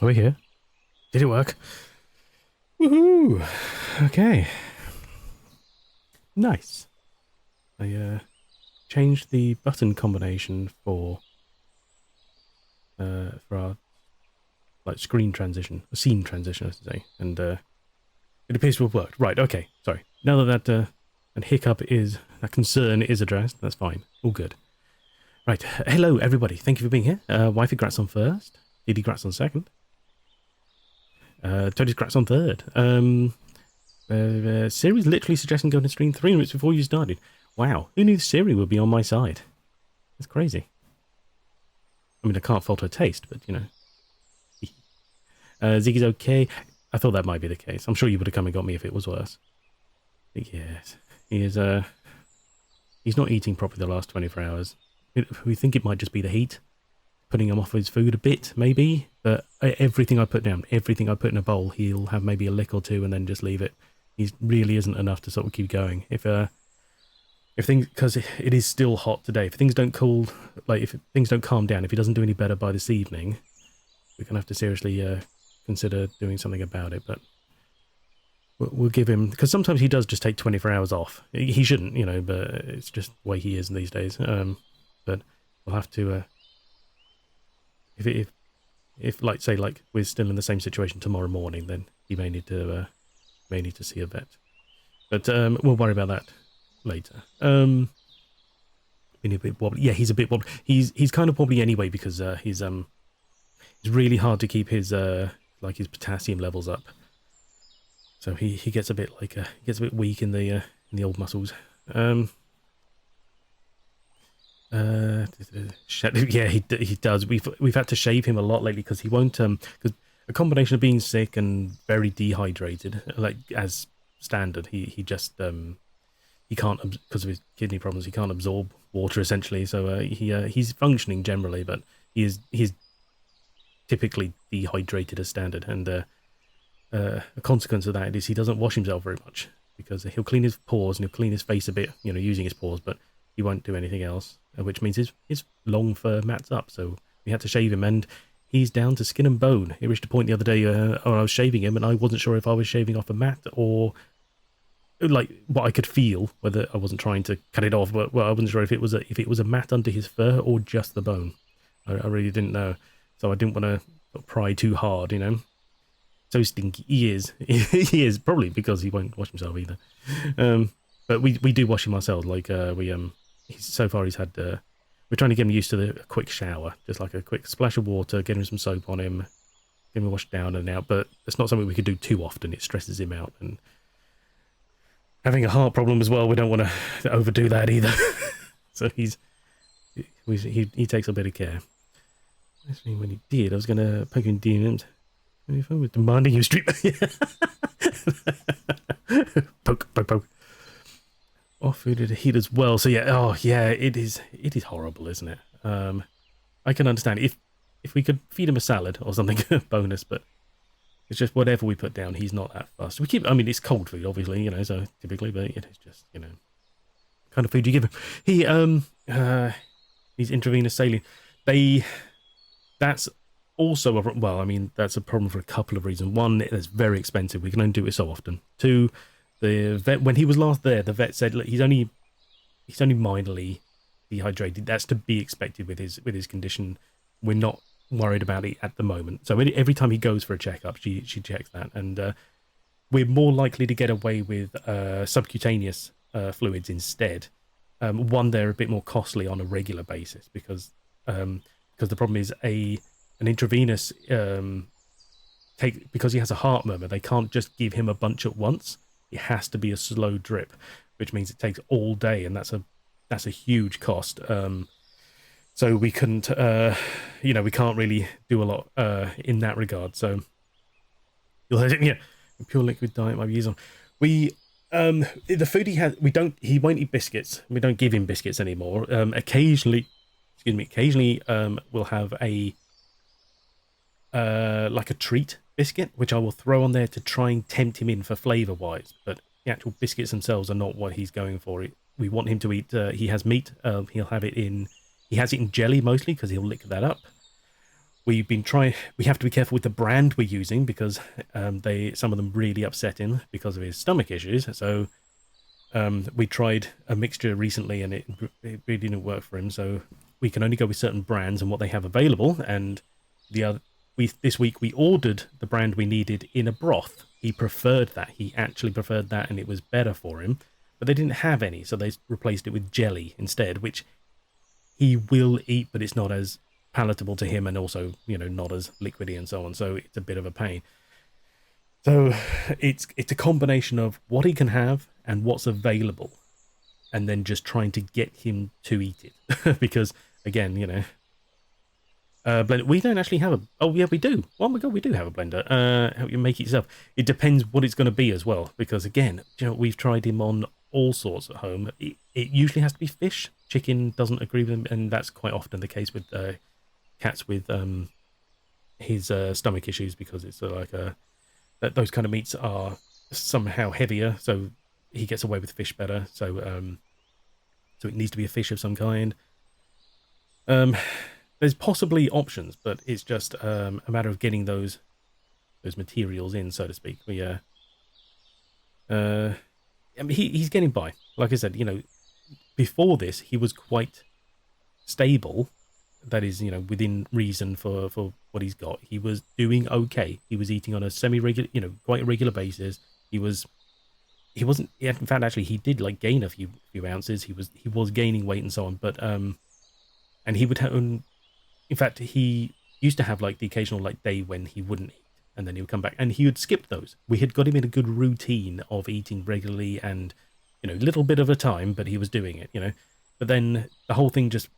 Are we here? Did it work? Woohoo! Okay. Nice. I changed the button combination for our like screen transition, a scene transition, I should say, and it appears to have worked. Right. Okay. Sorry. Now that hiccup is that concern is addressed, that's fine. All good. Right. Hello, everybody. Thank you for being here. Wifey Grats on first. Didi Grats on second. Toadie's Grats on third. Siri's literally suggesting going to stream 3 minutes before you started. Wow. Who knew Siri would be on my side? That's crazy. I mean, I can't fault her taste, but, you know. Ziggy's okay. I thought that might be the case. I'm sure you would have come and got me if it was worse. Yes. He is, he's not eating properly the last 24 hours. We think it might just be the heat, putting him off his food a bit, maybe. But everything I put down, everything I put in a bowl, he'll have maybe a lick or two and then just leave it. He really isn't enough to sort of keep going. If things, because it is still hot today, if things don't cool, like if things don't calm down, if he doesn't do any better by this evening, we're going to have to seriously consider doing something about it. But we'll give him, because sometimes he does just take 24 hours off. He shouldn't, you know, but it's just the way he is these days. But we'll have to, if like say like we're still in the same situation tomorrow morning, then he may need to see a vet. But we'll worry about that later. Being a bit wobbly. Yeah, he's a bit wobbly. He's kind of wobbly anyway because it's really hard to keep his like his potassium levels up. So he gets a bit like he gets a bit weak in the old muscles. Yeah, he does. We've had to shave him a lot lately because he won't because a combination of being sick and very dehydrated, like as standard, he just he can't, because of his kidney problems, he can't absorb water essentially. So he's functioning generally, but he's typically dehydrated as standard, and a consequence of that is he doesn't wash himself very much because he'll clean his paws and he'll clean his face a bit, you know, using his paws, but he won't do anything else, which means his long fur mats up. So we had to shave him, and he's down to skin and bone. He reached a point the other day when I was shaving him, and I wasn't sure if I was shaving off a mat or like what I could feel, whether I wasn't trying to cut it off, but well, I wasn't sure if it was a mat under his fur or just the bone. I really didn't know, so I didn't want to pry too hard, you know. So stinky he is. He is, probably because he won't wash himself either. But we do wash him ourselves. Like so far he's had. We're trying to get him used to the quick shower, just like a quick splash of water, get him some soap on him, get him washed down and out. But it's not something we could do too often. It stresses him out, and having a heart problem as well, we don't want to overdo that either. So he takes a bit of care. Actually, when he did, I was going to poke him in demons. If I was demanding you stream, poke. Off food at a heat as well. So yeah, it is horrible, isn't it? I can understand if we could feed him a salad or something, bonus, but it's just whatever we put down, he's not that fussed. I mean, it's cold food, obviously, you know, so typically, but it is just, you know, kind of food you give him. He's intravenous saline. That's also that's a problem for a couple of reasons. One, it's very expensive. We can only do it so often. Two, the vet, when he was last there, the vet said, look, he's only minorly dehydrated. That's to be expected with his condition. We're not worried about it at the moment. So every time he goes for a checkup, she checks that, and we're more likely to get away with subcutaneous fluids instead. One, they're a bit more costly on a regular basis because the problem is an intravenous because he has a heart murmur. They can't just give him a bunch at once. It has to be a slow drip, which means it takes all day, and that's a huge cost. So we couldn't, we can't really do a lot in that regard. So pure liquid diet might be used on. The food he has, he won't eat biscuits. We don't give him biscuits anymore. Occasionally, we'll have a like a treat biscuit, which I will throw on there to try and tempt him in for flavour wise, but the actual biscuits themselves are not what he's going for. We want him to eat, he has meat, he has it in jelly mostly because he'll lick that up. we've been trying. We have to be careful with the brand we're using because some of them really upset him because of his stomach issues. So we tried a mixture recently, and it really didn't work for him. So we can only go with certain brands and what they have available. And the other, this week we ordered the brand we needed in a broth. He preferred that. He actually preferred that, and it was better for him. But they didn't have any, so they replaced it with jelly instead, which he will eat, but it's not as palatable to him, and also, not as liquidy and so on. So it's a bit of a pain. So it's a combination of what he can have and what's available, and then just trying to get him to eat it. Because again, blender. We don't actually have a. Oh yeah, we do. Oh my god, we do have a blender. Help you make it yourself. It depends what it's going to be as well, because again, we've tried him on all sorts at home. It usually has to be fish. Chicken doesn't agree with him, and that's quite often the case with cats with his stomach issues, because it's that those kind of meats are somehow heavier, so he gets away with fish better. So it needs to be a fish of some kind. There's possibly options, but it's just a matter of getting those materials in, so to speak. I mean, he's getting by. Like I said, before this, he was quite stable. That is, within reason for what he's got. He was doing okay. He was eating on a semi-regular, quite a regular basis. He wasn't. In fact, actually, he did gain a few ounces. He was gaining weight and so on. But and he would have. In fact, he used to have the occasional day when he wouldn't eat, and then he would come back, and he would skip those. We had got him in a good routine of eating regularly, and little bit of a time, but he was doing it. But then the whole thing just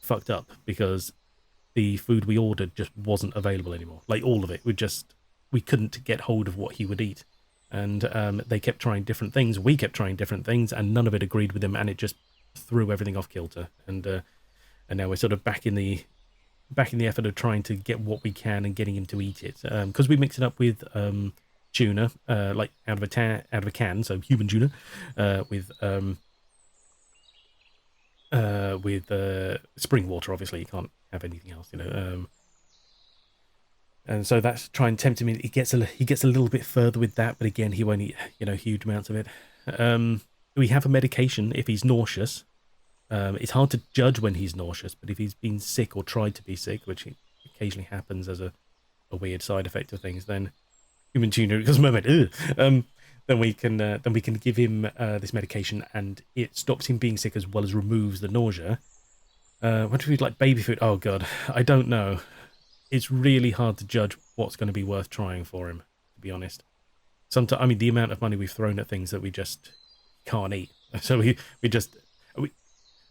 fucked up because the food we ordered just wasn't available anymore. All of it, we couldn't get hold of what he would eat, and they kept trying different things. We kept trying different things, and none of it agreed with him, and it just threw everything off kilter. And now we're sort of back in the effort of trying to get what we can and getting him to eat it, because we mix it up with tuna, out of a can, so human tuna, with spring water. Obviously, you can't have anything else, and so that's trying to tempt him in. He gets a little bit further with that, but again, he won't eat huge amounts of it. We have a medication if he's nauseous. It's hard to judge when he's nauseous, but if he's been sick or tried to be sick, which occasionally happens as a weird side effect of things, then human tuna because then we can give him this medication, and it stops him being sick as well as removes the nausea. What do we like baby food? Oh god, I don't know. It's really hard to judge what's going to be worth trying for him, to be honest. Sometimes, I mean, the amount of money we've thrown at things that we just can't eat. So the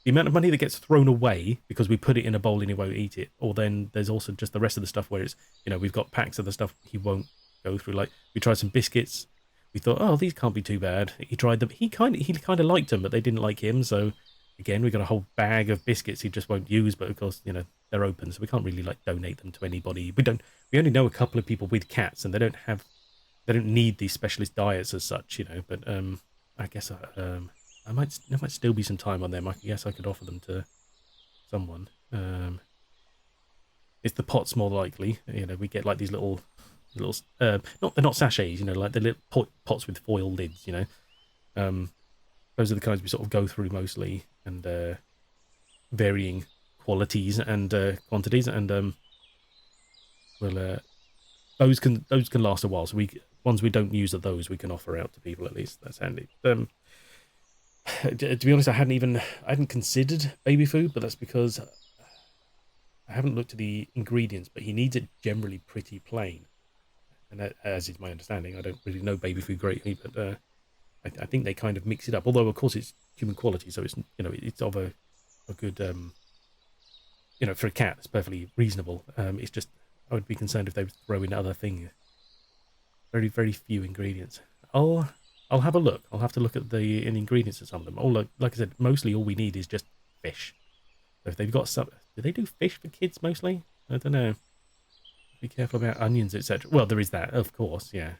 amount of money that gets thrown away because we put it in a bowl and he won't eat it. Or then there's also just the rest of the stuff where it's, we've got packs of the stuff he won't go through. We tried some biscuits. We thought, oh, these can't be too bad. He tried them. He kind of liked them, but they didn't like him. So again, we got a whole bag of biscuits he just won't use. But of course, they're open, so we can't really donate them to anybody. We only know a couple of people with cats, and they don't need these specialist diets as such, But I guess there might still be some time on them. I guess I could offer them to someone. It's the pots more likely. We get these little they're not sachets. The little pots with foil lids. Those are the kinds we sort of go through mostly, and varying qualities and quantities, and those can last a while. So ones we don't use are those we can offer out to people at least. That's handy. To be honest, I hadn't considered baby food, but that's because I haven't looked at the ingredients. But he needs it generally pretty plain, and that, as is my understanding, I don't really know baby food greatly, but I think they kind of mix it up. Although of course it's human quality, so it's it's of a good for a cat it's perfectly reasonable. It's just I would be concerned if they would throw in other things. Very, very few ingredients. I'll have a look. I'll have to look at the ingredients of some of them. Like I said, mostly all we need is just fish. So if they've got some, do they do fish for kids mostly? I don't know. Be careful about onions, etc. Well, there is that, of course. Yeah.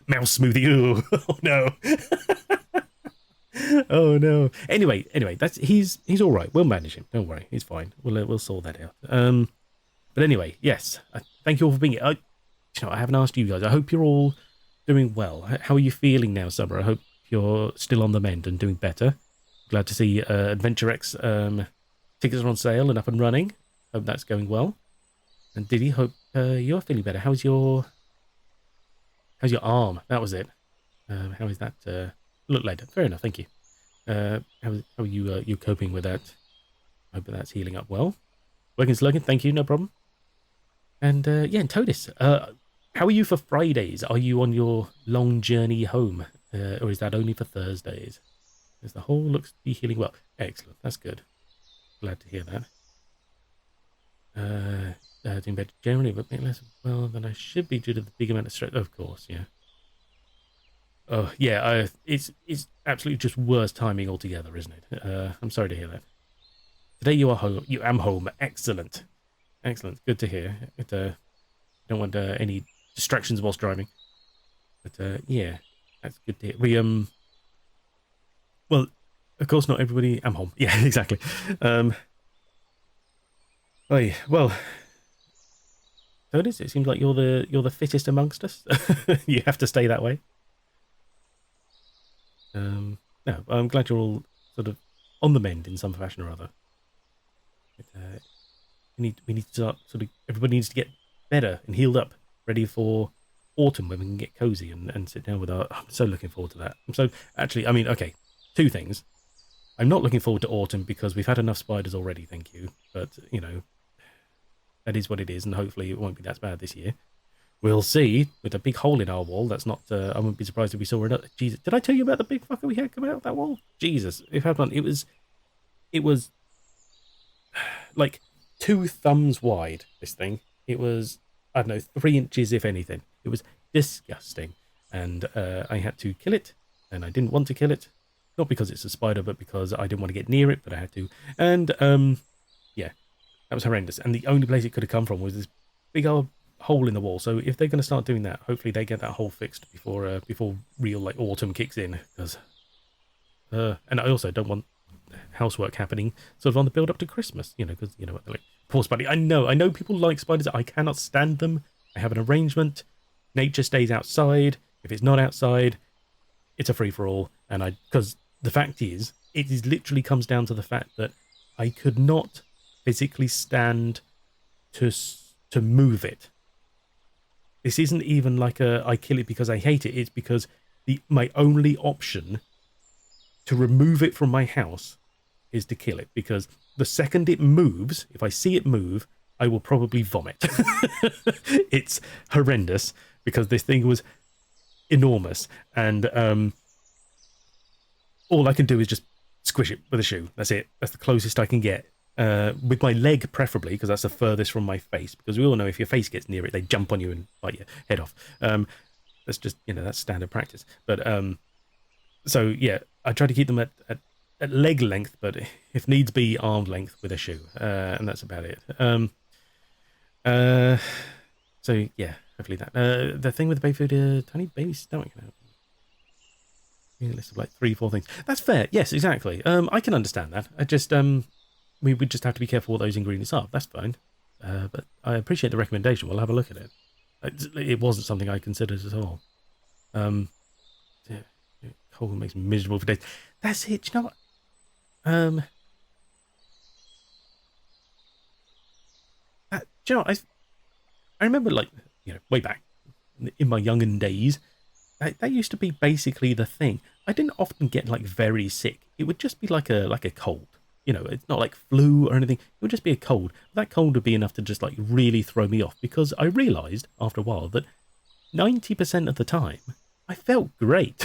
Mouse smoothie. Ooh. Oh no. Oh no. Anyway, that's he's all right. We'll manage him. Don't worry. He's fine. We'll sort that out. But anyway, yes, thank you all for being here. I haven't asked you guys. I hope you're all doing well. How are you feeling now, Summer? I hope you're still on the mend and doing better. Glad to see Adventure X tickets are on sale and up and running. Hope that's going well. And Diddy, hope you're feeling better. How's your arm? That was it. How is that? Look later. Fair enough. Thank you. How are you coping with that? Hope that's healing up well. Working slugging. Thank you. No problem. And yeah, and Todis, how are you for Fridays? Are you on your long journey home, or is that only for Thursdays? Because the whole looks to be healing well. Excellent. That's good. Glad to hear that. Doing better generally, but a bit less well than I should be due to the big amount of stress. Of course, yeah. Oh, yeah. It's absolutely just worst timing altogether, isn't it? I'm sorry to hear that. Today you are home. You am home. Excellent. Excellent. Good to hear. Don't want any distractions whilst driving. But yeah, that's good to hear. Well, of course, not everybody. I'm home. Yeah, exactly. Well, so it is. It seems like you're the fittest amongst us. You have to stay that way. No, I'm glad you're all sort of on the mend in some fashion or other. But, we need to start everybody needs to get better and healed up, ready for autumn when we can get cozy and sit down with I'm so looking forward to that. Okay, two things. I'm not looking forward to autumn because we've had enough spiders already, thank you. But, that is what it is, and hopefully it won't be that bad this year. We'll see. With a big hole in our wall, that's not... I wouldn't be surprised if we saw another... Jesus, did I tell you about the big fucker we had come out of that wall? Jesus, if I've done... It was like 2 thumbs wide, this thing. It was, I don't know, 3 inches, if anything. It was disgusting. And I had to kill it, and I didn't want to kill it. Not because it's a spider, but because I didn't want to get near it, but I had to. And, yeah, that was horrendous. And the only place it could have come from was this big old hole in the wall. So if they're going to start doing that, hopefully they get that hole fixed before real, like, autumn kicks in. Because, and I also don't want housework happening sort of on the build up to Christmas, because what they're like. Poor spider. I know people like spiders. I cannot stand them. I have an arrangement. Nature stays outside. If it's not outside, it's a free for all. And because the fact is, it is literally comes down to the fact that I could not physically stand to move it. This isn't even like I kill it because I hate it. It's because my only option to remove it from my house is to kill it, because the second it moves, if I see it move, I will probably vomit. It's horrendous because this thing was enormous, and all I can do is just squish it with a shoe. That's it. That's the closest I can get. With my leg, preferably, because that's the furthest from my face. Because we all know if your face gets near it, they jump on you and bite your head off. That's just, that's standard practice. But so yeah, I try to keep them at leg length, but if needs be, arm length with a shoe, and that's about it. So yeah, hopefully that. The thing with the baby food, tiny baby stomach. A list of like 3-4 things. That's fair. Yes, exactly. I can understand that. I just we would just have to be careful what those ingredients are. That's fine. But I appreciate the recommendation. We'll have a look at it. It wasn't something I considered at all. Yeah, cold makes me miserable for days. That's it. Do you know what? Do you know what? I remember, like, way back in my youngin' days, that used to be basically the thing. I didn't often get like very sick. It would just be like a cold. It's not like flu or anything. It would just be a cold. That cold would be enough to just like really throw me off, because I realised after a while that 90% of the time I felt great.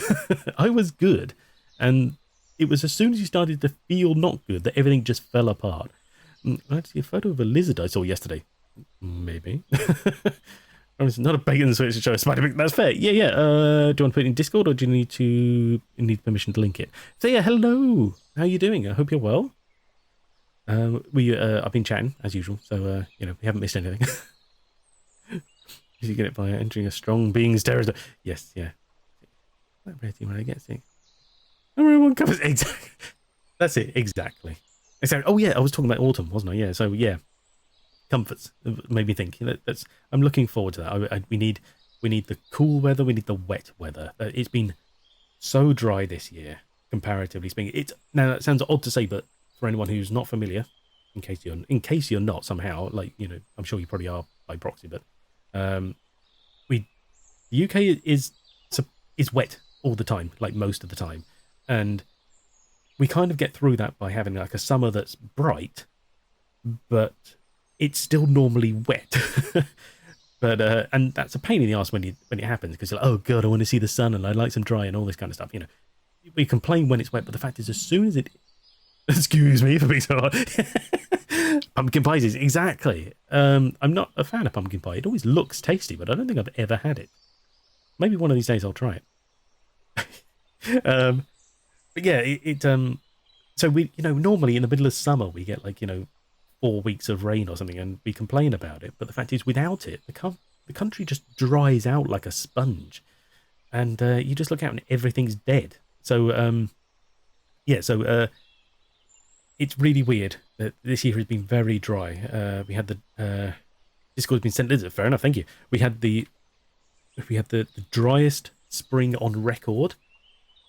I was good. And it was as soon as you started to feel not good that everything just fell apart. Actually, a photo of a lizard I saw yesterday. Maybe. It's not a bait in the switch to show a spider. That's fair. Yeah. Do you want to put it in Discord, or do you need permission to link it? So yeah, hello. How are you doing? I hope you're well. I've been chatting as usual, so we haven't missed anything. You get it by entering a strong being's territory. Yes, yeah. That rating when I get sick. Everyone covers exactly. That's it, exactly. Oh yeah, I was talking about autumn, wasn't I? Yeah. So yeah. comforts made me think. That's I'm looking forward to that. We need the cool weather. We need the wet weather. It's been so dry this year, comparatively speaking. It's now that sounds odd to say, but for anyone who's not familiar, in case you're not somehow, like I'm sure you probably are by proxy, but we the UK is wet all the time, like most of the time, and we kind of get through that by having like a summer that's bright, but it's still normally wet. But and that's a pain in the ass when it happens, because you're like, oh god, I want to see the sun and I like some dry and all this kind of stuff. We complain when it's wet, but the fact is, as soon as it, excuse me for being so hard, pumpkin pies is exactly. I'm not a fan of pumpkin pie. It always looks tasty, but I don't think I've ever had it. Maybe one of these days I'll try it. But yeah, so we, normally in the middle of summer we get like 4 weeks of rain or something, and we complain about it. But the fact is, without it, the country just dries out like a sponge, and you just look out and everything's dead. So it's really weird that this year has been very dry. We had the Discord's been sent. Fair enough, thank you. We had the driest spring on record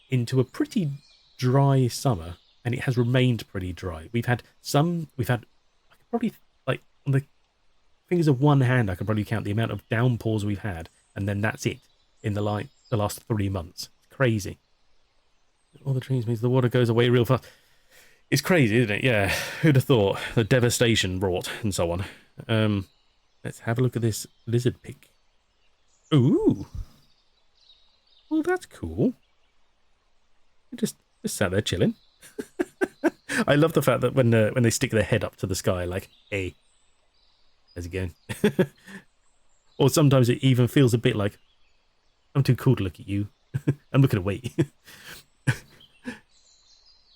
into a pretty dry summer, and it has remained pretty dry. We've had probably, like, on the fingers of one hand, I can probably count the amount of downpours we've had, and then that's it in the last 3 months. It's crazy. All the trees means the water goes away real fast. It's crazy, isn't it? Yeah, who'd have thought the devastation wrought and so on. Let's have a look at this lizard pic. Ooh, well, that's cool. Just sat there chilling. I love the fact that when they stick their head up to the sky, like, hey, how's it going? Or sometimes it even feels a bit like, I'm too cool to look at you. I'm looking away.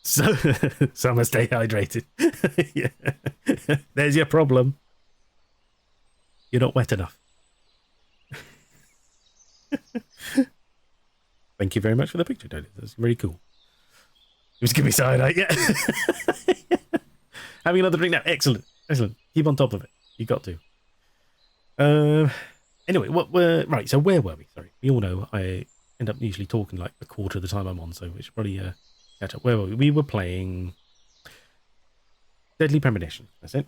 So I must stay hydrated. Yeah. There's your problem. You're not wet enough. Thank you very much for the picture, Tony. That's very cool. Just give me side-eye, yeah. Having another drink now. Excellent. Keep on top of it. You got to. Anyway, right, so where were we? Sorry. We all know I end up usually talking like a quarter of the time I'm on, so we should probably catch up. Where were we? We were playing Deadly Premonition. That's it.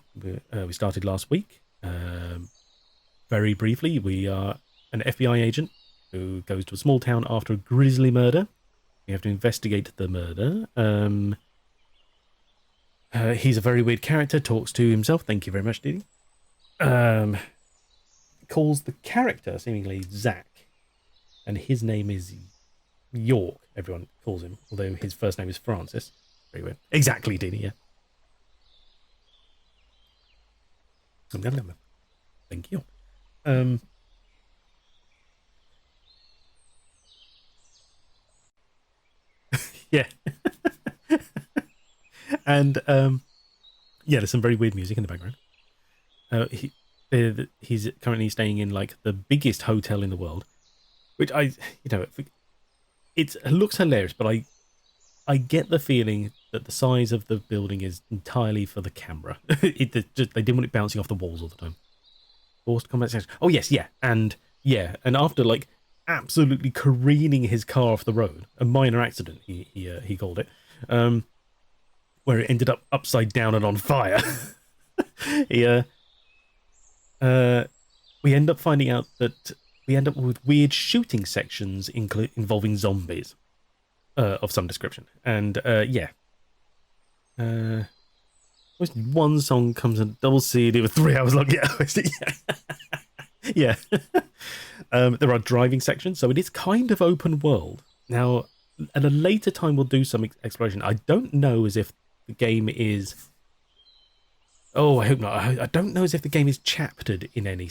We started last week. Very briefly, we are an FBI agent who goes to a small town after a grisly murder. We have to investigate the murder. He's a very weird character, talks to himself. Thank you very much, Didi. Calls the character, seemingly, Zach. And his name is York, everyone calls him, although his first name is Francis. Very weird. Exactly, Didi, yeah. Thank you. Yeah. And yeah, there's some very weird music in the background. He's currently staying in like the biggest hotel in the world, which it looks hilarious, but I get the feeling that the size of the building is entirely for the camera. They didn't want it bouncing off the walls all the time. Forced combat section. Oh yes, yeah, and after like absolutely careening his car off the road, a minor accident he called it, where it ended up upside down and on fire. We end up finding out that we end up with weird shooting sections involving zombies of some description, and one song comes in double CD with 3 hours long. Yeah. There are driving sections, so it is kind of open world. Now, at a later time, we'll do some exploration. I don't know as if the game is... Oh, I hope not. I don't know as if the game is chaptered in any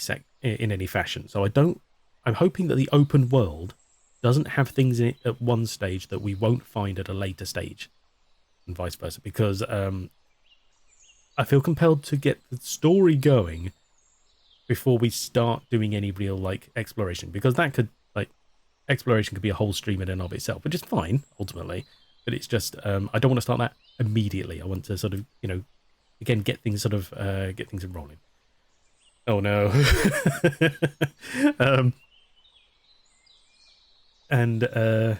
fashion. So I'm hoping that the open world doesn't have things in it at one stage that we won't find at a later stage, and vice versa. Because I feel compelled to get the story going before we start doing any real like exploration, because exploration could be a whole stream in and of itself, which is fine ultimately, but it's just I don't want to start that immediately. I want to sort of again get things rolling. Oh no. um, and no,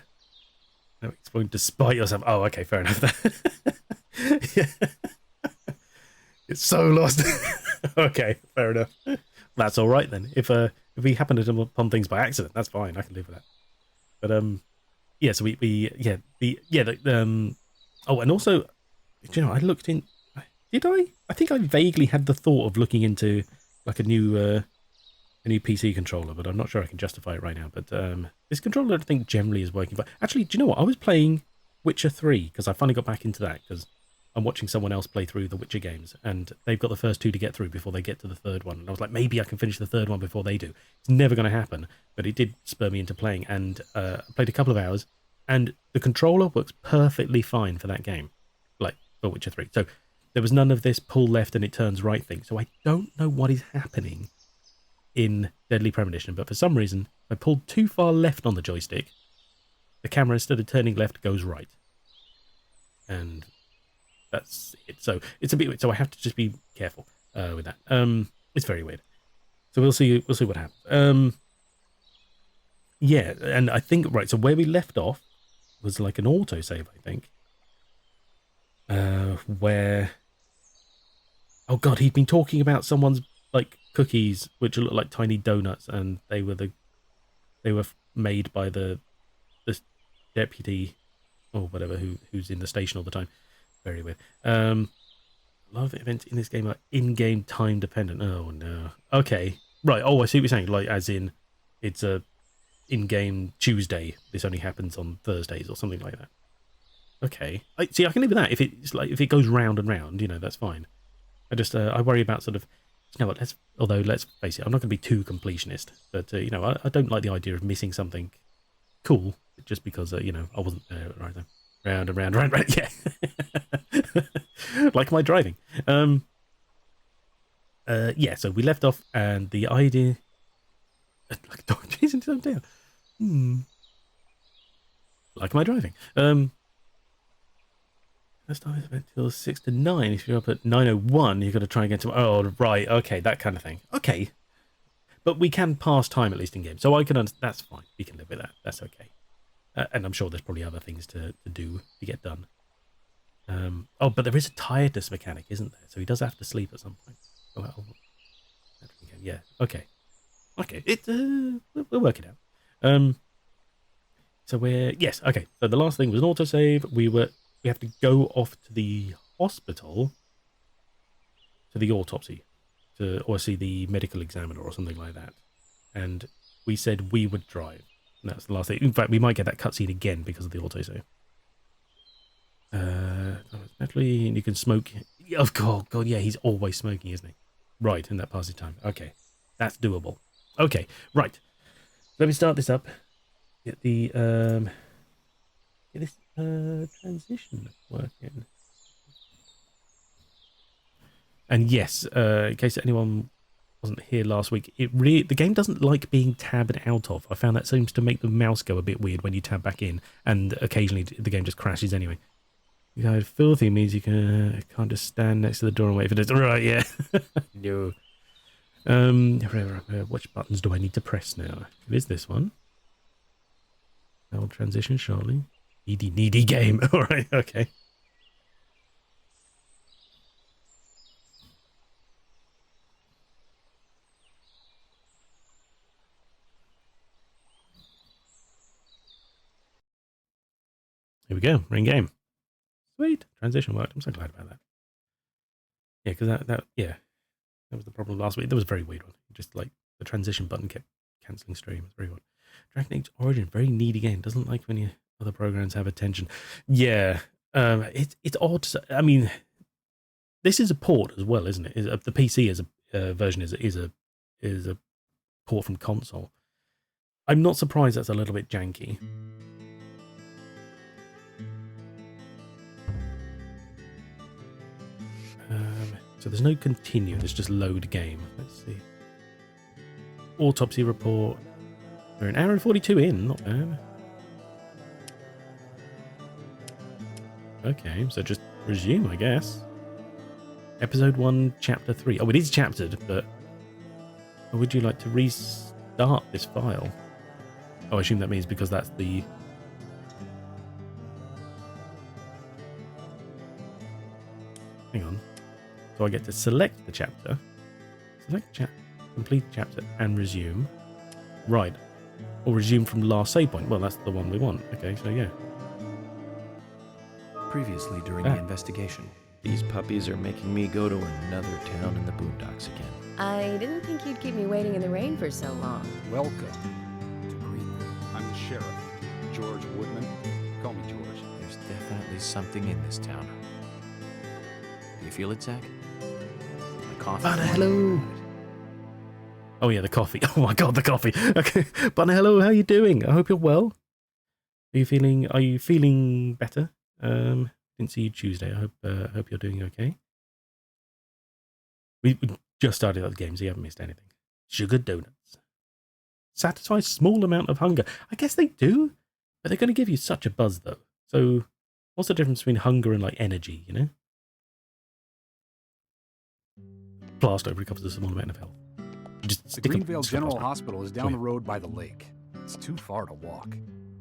explode despite yourself. Oh, okay, fair enough. Yeah, it's so lost. Okay, fair enough. That's all right then. If we happen to come upon things by accident, that's fine. I can live with that. But yeah. So we yeah the. Oh, and also, you know, I looked in. Did I? I think I vaguely had the thought of looking into like a new PC controller, but I'm not sure I can justify it right now. But this controller, I think, generally is working. But actually, do you know what? I was playing Witcher 3 because I finally got back into that because I'm watching someone else play through the Witcher games, and they've got the first two to get through before they get to the third one. And I was like, maybe I can finish the third one before they do. It's never going to happen, but it did spur me into playing, and I played a couple of hours, and the controller works perfectly fine for that game, like for Witcher 3. So there was none of this pull left and it turns right thing. So I don't know what is happening in Deadly Premonition, but for some reason I pulled too far left on the joystick. The camera, instead of turning left, goes right, and that's it. So it's a bit weird. So I have to just be careful with that. It's very weird. So we'll see. We'll see what happens. Yeah, and I think right. So where we left off was like an autosave, I think. Where, oh god, he'd been talking about someone's like cookies, which look like tiny donuts, and they were made by the deputy or whatever who's in the station all the time. Very weird. A lot of events in this game are in-game time dependent. Oh no. Okay. Right. Oh, I see what you're saying. Like, as in, it's a in-game Tuesday. This only happens on Thursdays or something like that. Okay. I can live with that. If it goes round and round, you know, that's fine. I worry about sort of, you know what? Let's face it, I'm not going to be too completionist, but you know, I don't like the idea of missing something cool just because you know, I wasn't there right then. Round and round, round, round. Yeah. Like my driving. Yeah, so we left off, and the idea, like a dog chasing its own tail. Like my driving. Let's start until 6 to 9. If you're up at 9:01, you've got to try and get to. Oh, right. Okay, that kind of thing. Okay, but we can pass time at least in game, so I can. That's fine. We can live with that. That's okay. And I'm sure there's probably other things to do to get done. Oh, but there is a tiredness mechanic, isn't there? So he does have to sleep at some point. Oh, well, yeah. Okay. Okay. We'll work it out. So yes. Okay. So the last thing was an autosave. We have to go off to the hospital to the autopsy or see the medical examiner or something like that. And we said we would drive. And that's the last thing. In fact, we might get that cutscene again because of the autosave. Naturally, you can smoke. Oh, God, yeah, he's always smoking, isn't he? Right, and that passes time. Okay, that's doable. Okay, right. Let me start this up. Get the get this transition working. And yes, in case anyone wasn't here last week, the game doesn't like being tabbed out of. I found that seems to make the mouse go a bit weird when you tab back in, and occasionally the game just crashes anyway. You know, filthy means you can't just stand next to the door and wait for this. Right, yeah. No. Which buttons do I need to press now? It is this one. I'll transition shortly. Needy game. All right, okay. Here we go. We're in game. Sweet. Transition worked. I'm so glad about that. Yeah, because that was the problem last week. That was a very weird one. Just like the transition button kept cancelling stream. It's very odd. Dragon Age Origin, very needy game. Doesn't like when other programs have attention. Yeah, it's odd. I mean, this is a port as well, isn't it? The PC as a version is a port from console. I'm not surprised that's a little bit janky. So there's no continue. There's just load game. Let's see. Autopsy report. We're an hour and 42 in. Not bad. Okay, so just resume, I guess. Episode 1, Chapter 3. Oh, it is chaptered, but Or would you like to restart this file? Oh, I assume that means because that's the... Hang on. So I get to select the chapter. Complete chapter and resume. Right. Or resume from last save point. Well, that's the one we want. Okay, so yeah. Previously during the investigation. These puppies are making me go to another town in the boondocks again. I didn't think you'd keep me waiting in the rain for so long. Welcome to Greenwood. I'm the sheriff, George Woodman. Call me George. There's definitely something in this town. Do you feel it, Zach? My coffee. Hello. Oh yeah, the coffee. Oh my god, the coffee. Okay, Bunny, hello. How you doing? I hope you're well. Are you feeling better? Didn't see you Tuesday. I hope you're doing okay. We just started out the game, so you haven't missed anything. Sugar donuts. Satisfy small amount of hunger. I guess they do, but they're going to give you such a buzz though. So what's the difference between hunger and like energy, you know? Plaster recovers a small amount of health. The Greenvale General Hospital is down the road by the lake. It's too far to walk.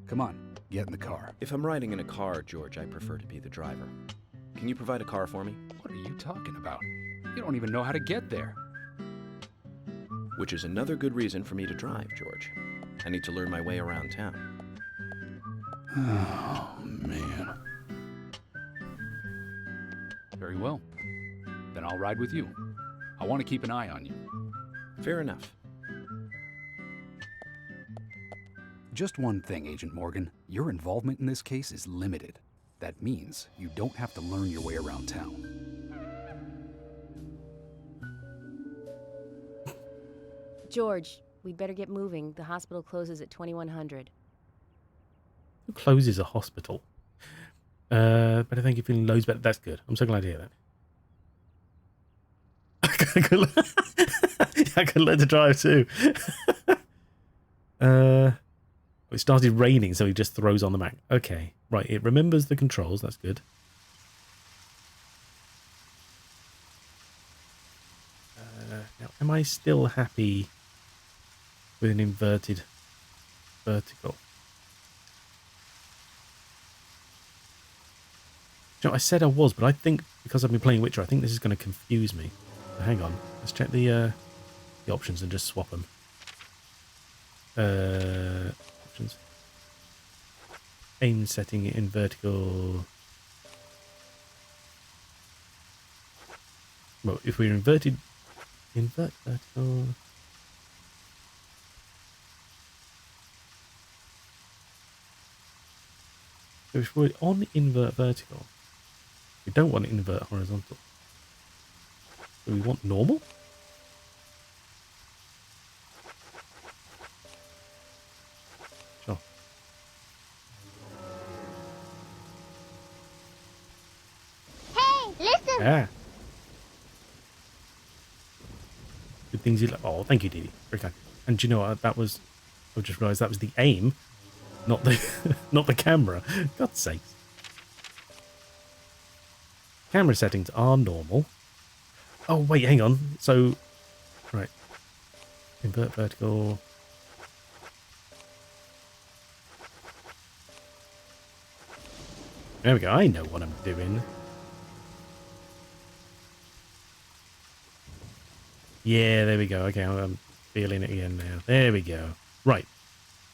Come on, get in the car. If I'm riding in a car, George, I prefer to be the driver. Can you provide a car for me? What are you talking about? You don't even know how to get there. Which is another good reason for me to drive, George. I need to learn my way around town. Oh, man. Very well. Then I'll ride with you. I want to keep an eye on you. Fair enough. Just one thing, Agent Morgan. Your involvement in this case is limited. That means you don't have to learn your way around town. George, we'd better get moving. The hospital closes at 2100. Who closes a hospital? But I think you're feeling loads better. That's good. I'm so glad to hear that. I could learn to drive too. It started raining, so he just throws on the map. Okay, right. It remembers the controls. That's good. Now, am I still happy with an inverted vertical? You know, I said I was, but I think because I've been playing Witcher, I think this is going to confuse me. Hang on, let's check the options and just swap them. Options. Aim setting in vertical. Well, if we're invert vertical. So if we're on invert vertical, we don't want to invert horizontal. Do we want normal? Sure. Hey, listen! Yeah. Good things you like. Oh, thank you, Dee. Very kind. And do you know what? That was... I just realised that was the aim, not the not the camera. God's sakes. Camera settings are normal. Oh, wait, hang on. So, right. Invert vertical. There we go. I know what I'm doing. Yeah, there we go. Okay, I'm feeling it again now. There we go. Right.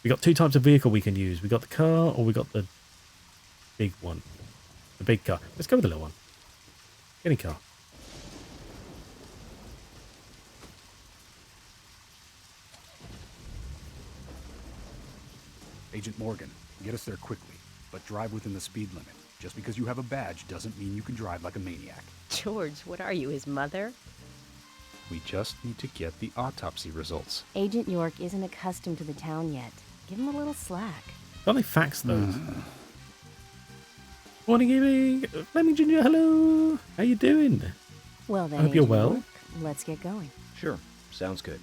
We got two types of vehicle we can use. We got the car or we got the big one. The big car. Let's go with the little one. Get in car. Agent Morgan, get us there quickly, but drive within the speed limit. Just because you have a badge doesn't mean you can drive like a maniac. George, what are you, his mother? We just need to get the autopsy results. Agent York isn't accustomed to the town yet. Give him a little slack. Can't they fax those? Morning, evening. Fleming Jr., hello. How you doing? Well then, I hope you're Agent well. York, let's get going. Sure, sounds good.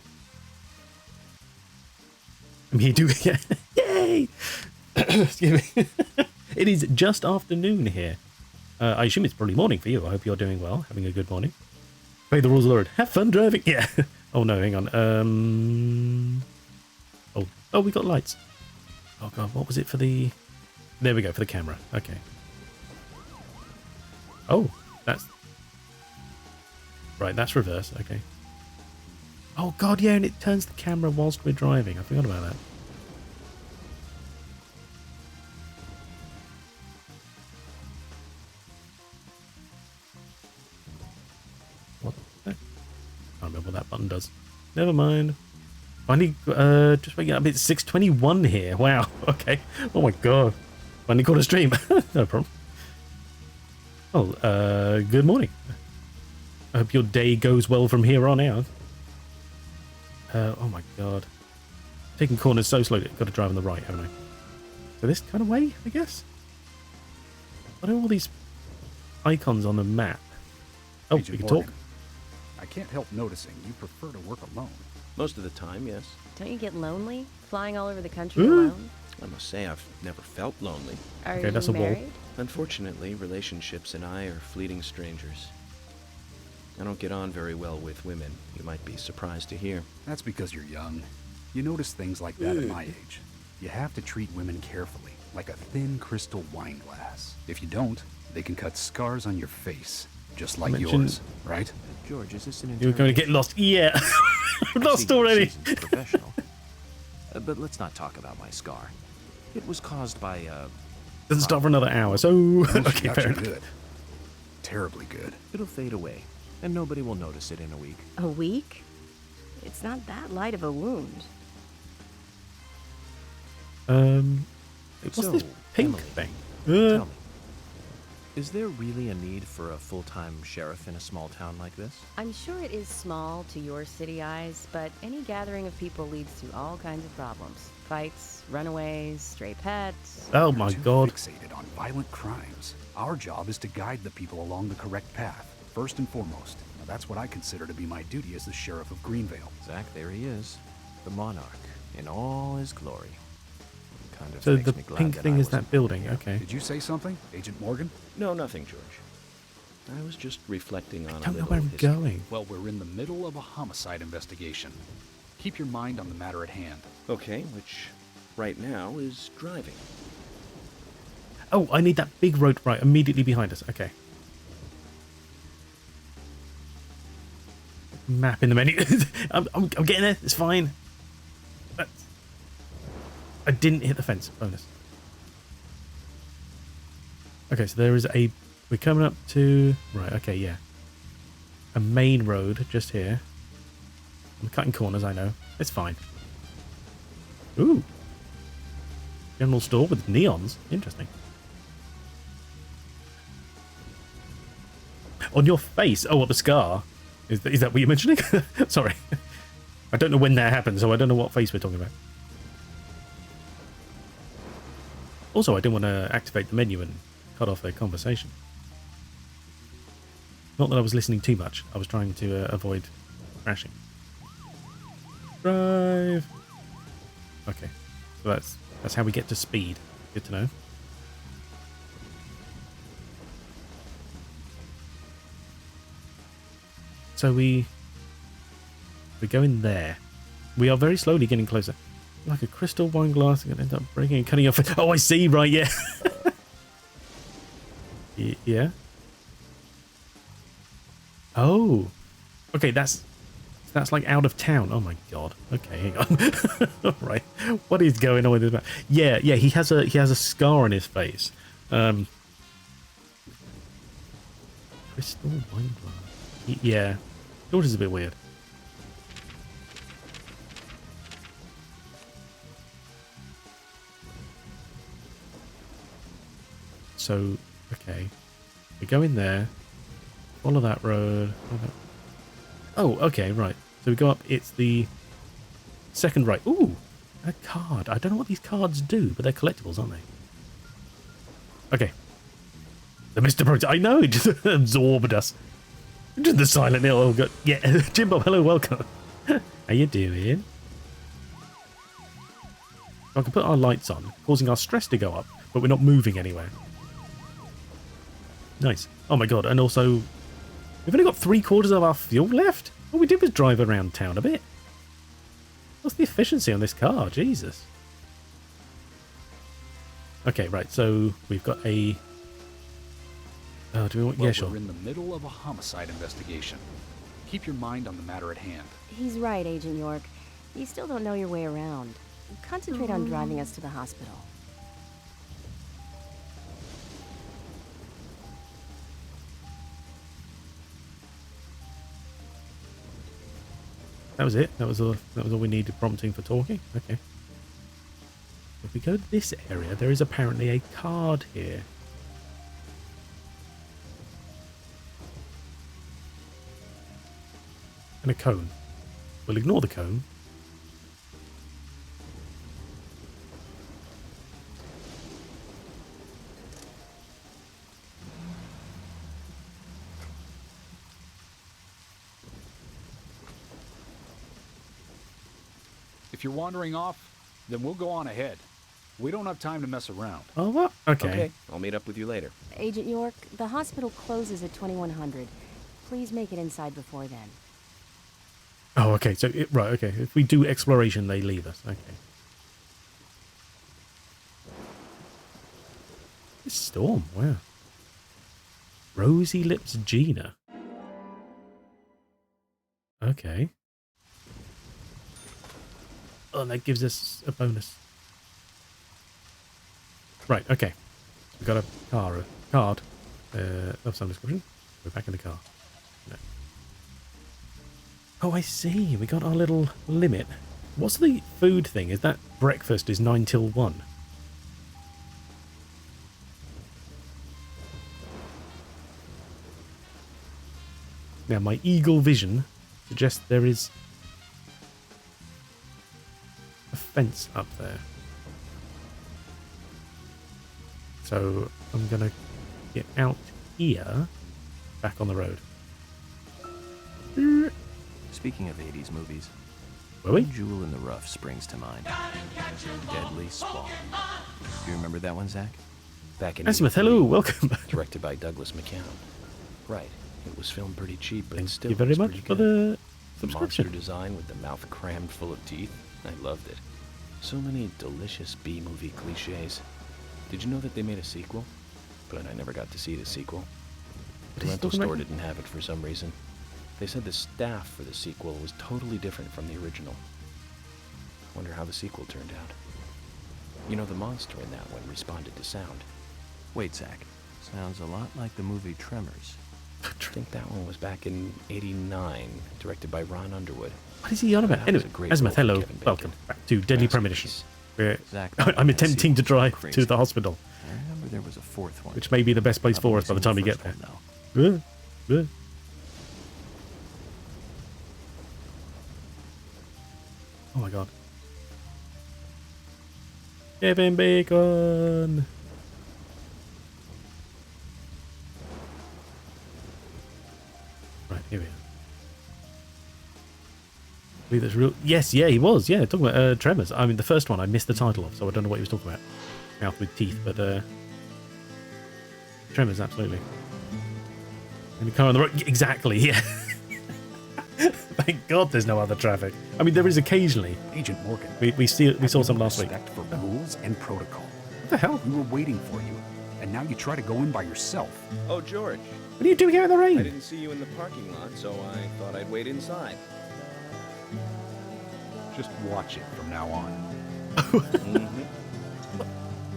Me doing it. Yay! Excuse me. It is just afternoon here. I assume it's probably morning for you. I hope you're doing well, having a good morning. Obey the rules of the road. Have fun driving. Yeah. Oh no, hang on. Oh, we got lights. Oh god, what was it for the? There we go, for the camera. Okay. Oh, that's right. That's reverse. Okay. Oh god, yeah, and it turns the camera whilst we're driving. I forgot about that. What? I can't remember what that button does. Never mind. Finally, just waking up. It's 6:21 here. Wow. Okay. Oh my god. Finally caught a stream. No problem. Oh, good morning. I hope your day goes well from here on out. Oh my god. Taking corners so slowly. Got to drive on the right, haven't I? So this kind of way, I guess? What are all these icons on the map? Oh, we Agent can Morgan, talk. I can't help noticing you prefer to work alone. Most of the time, yes. Don't you get lonely flying all over the country Ooh. alone? I must say I've never felt lonely. Are Okay, you that's a wall. married? Unfortunately, relationships and I are fleeting strangers. I don't get on very well with women, you might be surprised to hear. That's because you're young. You notice things like that at my age. You have to treat women carefully, like a thin crystal wine glass. If you don't, they can cut scars on your face, just like Mention- yours, right? George, is this an You were going to get lost. Yeah. I Lost see you're a already. seasoned professional. But let's not talk about my scar. It was caused by Doesn't stop for another hour, so... She Okay, got fair you enough. good. Terribly good. It'll fade away, and nobody will notice it in a week. A week? It's not that light of a wound. What's So, this pink Emily, thing? Tell me, is there really a need for a full-time sheriff in a small town like this? I'm sure it is small to your city eyes, but any gathering of people leads to all kinds of problems. Fights, runaways, stray pets. Oh You're my too god. fixated on violent crimes. Our job is to guide the people along the correct path, first and foremost. Now, that's what I consider to be my duty as the sheriff of Greenvale. Zach, there he is. The monarch, in all his glory. Kind of So makes the me glad pink that thing I is that wasn't building, here. okay. Did you say something, Agent Morgan? No, nothing, George. I was just reflecting on I a don't know little where I'm history. going. Well, we're in the middle of a homicide investigation. Keep your mind on the matter at hand. Okay, which right now is driving. Oh, I need that big road right immediately behind us. Okay. Map in the menu. I'm getting there. It's fine. I didn't hit the fence. Bonus. Okay, so there is a... We're coming up to... Right, okay, yeah. A main road just here. I'm cutting corners, I know. It's fine. Ooh. General store with neons. Interesting. On your face. Oh, what, the scar? Is that what you're mentioning? Sorry. I don't know when that happened, so I don't know what face we're talking about. Also, I didn't want to activate the menu and cut off their conversation. Not that I was listening too much. I was trying to avoid crashing. Drive. Okay, so that's how we get to speed. Good to know. So we go in there. We are very slowly getting closer. Like a crystal wine glass, I'm gonna end up breaking and cutting off. Oh, I see. Right, yeah. Yeah. Oh. Okay, that's like out of town. Oh my god. Okay, hang on. All right. What is going on with this man? Yeah, he has a scar on his face. Crystal wine glass. Yeah. Yours is a bit weird. So, okay. We go in there. Follow that road. Oh, okay, right. So we go up. It's the second right. Ooh, a card. I don't know what these cards do, but they're collectibles, aren't they? Okay. The Mr. Pro... I know, it just absorbed us. Just the silent hill. Oh, God. Yeah, Jim Bob, hello, welcome. How you doing? I can put our lights on, causing our stress to go up, but we're not moving anywhere. Nice. Oh my god, and also, we've only got 3/4 of our fuel left? All we did was drive around town a bit. What's the efficiency on this car? Jesus. Okay, right, so we've got a... Oh, do we want... Well, yeah, sure. we're in the middle of a homicide investigation. Keep your mind on the matter at hand. He's right, Agent York. You still don't know your way around. Concentrate on driving us to the hospital. That was it. That was all we needed prompting for talking. Okay. If we go to this area, there is apparently a card here. And a cone. We'll ignore the cone. If you're wandering off, then we'll go on ahead. We don't have time to mess around. Oh, what? Okay. Okay, I'll meet up with you later. Agent York, the hospital closes at 2100. Please make it inside before then. Oh, okay. So, right, okay. If we do exploration, they leave us. Okay. This storm, wow. Rosy Lips Gina. Okay. Oh, and that gives us a bonus. Right, okay. We got a card of some description. We're back in the car. No. Oh, I see. We got our little limit. What's the food thing? Is that breakfast is 9 till 1? Now, my eagle vision suggests there is a fence up there. So I'm going to get out here, back on the road. Speaking of 80s movies, Were we? Jewel in the Rough springs to mind. Deadly Spawn. Do you remember that one, Zach? Back in Azimuth, 83, hello, welcome back. directed by Douglas McCown. Right, it was filmed pretty cheap, but Thank still you very was much pretty for good. the The monster subscription. design with the mouth crammed full of teeth, I loved it. So many delicious B-movie cliches. Did you know that they made a sequel? But I never got to see the sequel. What The is he rental talking store about? didn't have it for some reason. They said the staff for the sequel was totally different from the original. Wonder how the sequel turned out. You know, the monster in that one responded to sound. Wait, Zach. Sounds a lot like the movie Tremors. I think that one was back in '89, directed by Ron Underwood. What is he on about? That was Anyway, a great Azimuth, role for hello, Kevin Bacon. welcome back to Deadly Premonition. Masterpiece. Where Zach, I'm that attempting to sequel's drive crazy. to the hospital, I remember there was a fourth one. which may be the best place I've for only us by the seen time we get first there. one, though. Oh my god. Kevin Bacon! Right, here we are. I believe that's real. Yes, yeah, he was. Yeah, talking about Tremors. I mean, the first one I missed the title of, so I don't know what he was talking about. Mouth with teeth, but Tremors, absolutely. And the car on the road. Exactly, yeah. Thank God there's no other traffic. I mean, there is occasionally. Agent Morgan. We saw some no last week. respect for rules and protocol. What the hell? We were waiting for you, and now you try to go in by yourself. Oh, George. What are you doing here in the I rain? didn't see you in the parking lot, so I thought I'd wait inside. Just watch it from now on. Mm-hmm.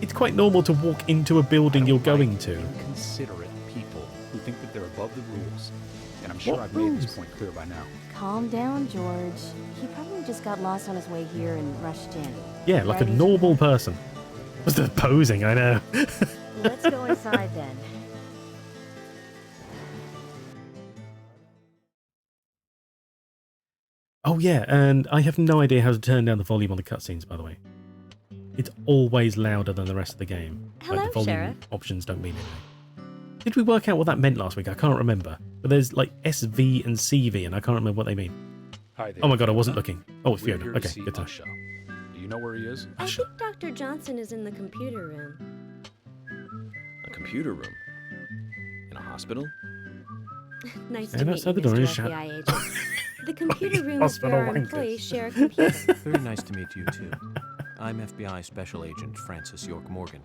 It's quite normal to walk into a building I you're don't going like to. Inconsiderate people who think that they're above the rules. And I'm sure What I've made rules? this point clear by now. Calm down, George. He probably just got lost on his way here and rushed in. Yeah, like a Right, normal person. What's the posing? I know. Let's go inside then. Oh yeah, and I have no idea how to turn down the volume on the cutscenes, by the way. It's always louder than the rest of the game. Hello, the volume Sheriff. options don't mean anything. Did we work out what that meant last week? I can't remember. But there's like SV and CV, and I can't remember what they mean. Hi there. Oh my god, I wasn't looking. Oh, it's We're Fiona. here to Okay, see good to know. Usha. Do you know where he is? I Usha. think Dr. Johnson is in the computer room. A computer room. In a hospital? Nice And to meet outside you, the door Mr. is Sha- FBI agent. The computer room is Hospital where our wankers. employees share a computer. Very nice to meet you, too. I'm FBI Special Agent Francis York Morgan.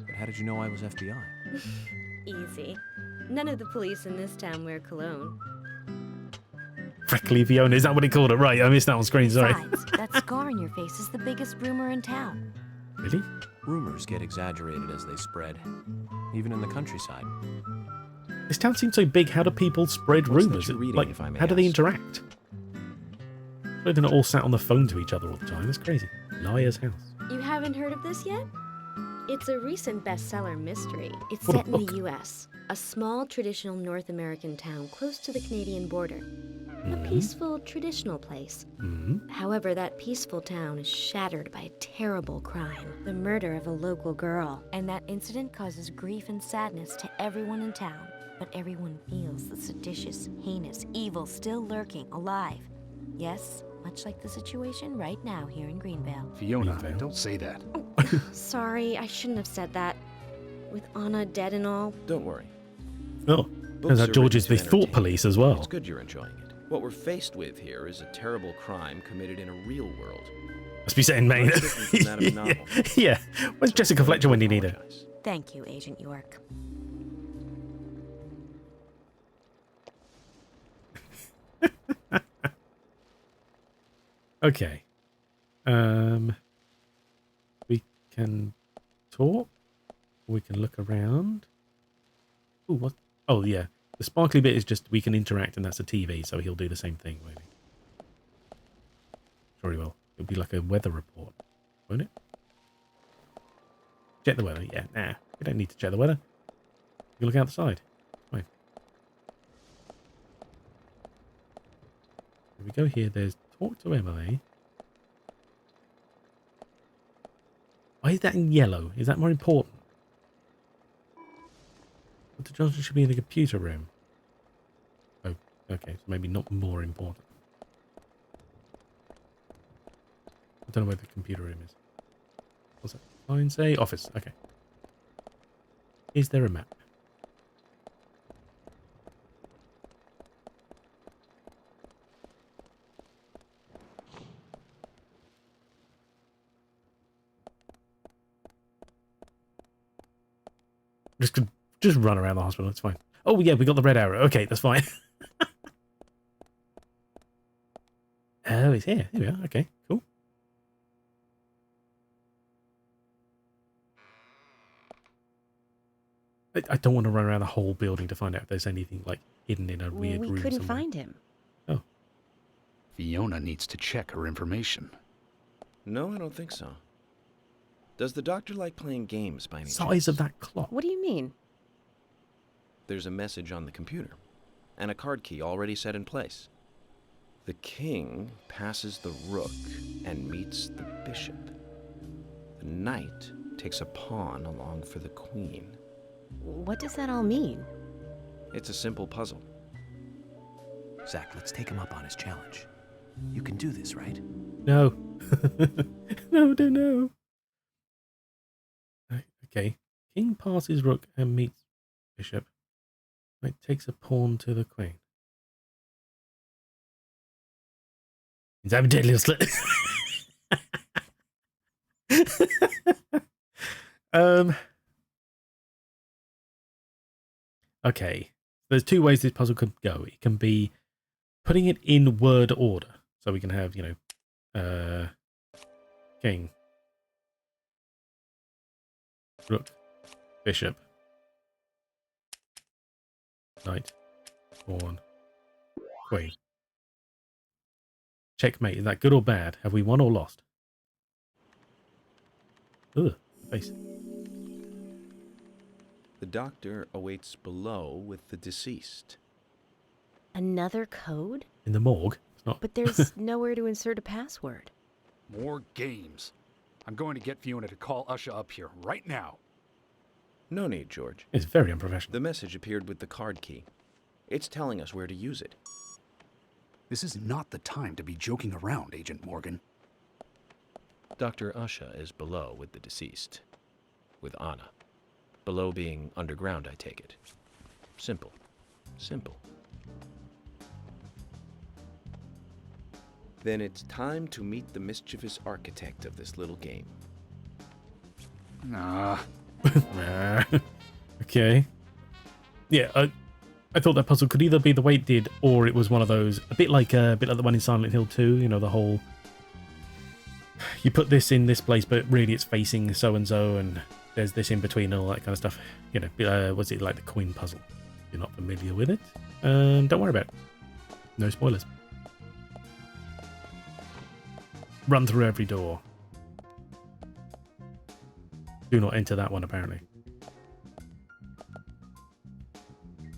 But how did you know I was FBI? Easy. None of the police in this town wear cologne. Freckly Fiona, is that what he called it? Right, I missed that on screen, sorry. Besides, that scar on your face is the biggest rumor in town. Really? Rumors get exaggerated as they spread, even in the countryside. This town seems so big, how do people spread What's that rumours? you're reading, Like, if I may how do they ask? interact? They're not all sat on the phone to each other all the time, that's crazy. Liar's house. You haven't heard of this yet? It's a recent bestseller mystery. It's What a set in the book. US, a small traditional North American town close to the Canadian border. A Mhm. peaceful, traditional place. Mm-hmm. However, that peaceful town is shattered by a terrible crime, the murder of a local girl. And that incident causes grief and sadness to everyone in town. But everyone feels the seditious, heinous evil still lurking, alive. Yes, much like the situation right now here in Greenvale. Fiona, Greenvale. don't say that. Sorry, I shouldn't have said that. With Anna dead and all. Don't worry. Oh, Books turns out are George is the written to thought entertain. police as well. It's good you're enjoying it. What we're faced with here is a terrible crime committed in a real world. Must be set in Maine. Much different from that of a novel. Yeah. Where's Jessica Fletcher when you need her? Apologize. Thank you, Agent York. Okay. We can talk. We can look around. Ooh, what? Oh, yeah. The sparkly bit is just we can interact, and that's a TV, so he'll do the same thing, maybe. Sure he will. It'll be like a weather report, won't it? Check the weather. Yeah, nah. We don't need to check the weather. You can look outside. Fine. If we go here, there's talk to Emily. Why is that in yellow? Is that more important? Dr. Johnson should be in the computer room. Oh, okay. So maybe not more important. I don't know where the computer room is. What's that? Sign say office. Okay. Is there a map? Just run around the hospital. It's fine. Oh yeah, we got the red arrow. Okay, that's fine. Oh, it's here. Here we are. Okay, cool. I don't want to run around the whole building to find out if there's anything like hidden in a weird We room couldn't somewhere. find him. Oh, Fiona needs to check her information. No, I don't think so. Does the doctor like playing games by any size chance? of that clock. What do you mean? There's a message on the computer, and a card key already set in place. The king passes the rook and meets the bishop. The knight takes a pawn along for the queen. What does that all mean? It's a simple puzzle. Zach, let's take him up on his challenge. You can do this, right? No. No, don't know. Okay. King passes rook and meets bishop. Knight takes a pawn to the queen. Is that a deadly slit? Okay. There's two ways this puzzle could go. It can be putting it in word order. So we can have, king, rook, bishop, knight, pawn, queen. Checkmate. Is that good or bad? Have we won or lost? Ugh, face. The doctor awaits below with the deceased. Another code? In the morgue. It's not. But there's nowhere to insert a password. More games. I'm going to get Fiona to call Usha up here right now. No need, George. It's very unprofessional. The message appeared with the card key. It's telling us where to use it. This is not the time to be joking around, Agent Morgan. Dr. Usha is below with the deceased. With Anna. Below being underground, I take it. Simple. Simple. Then it's time to meet the mischievous architect of this little game. Nah. Okay. Yeah, I thought that puzzle could either be the way it did, or it was one of those, a bit like the one in Silent Hill 2, you know, the whole, you put this in this place, but really it's facing so-and-so, and there's this in between and all that kind of stuff. You know, was it like the coin puzzle? If you're not familiar with it, don't worry about it. No spoilers. Run through every door. Do not enter that one, apparently.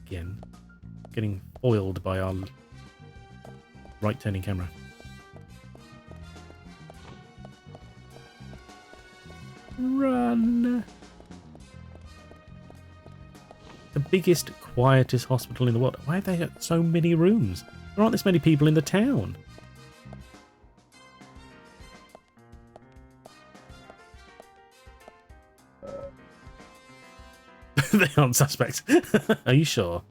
Again, getting foiled by our right-turning camera. Run! The biggest, quietest hospital in the world. Why have they got so many rooms? There aren't this many people in the town. They aren't suspects. Are you sure?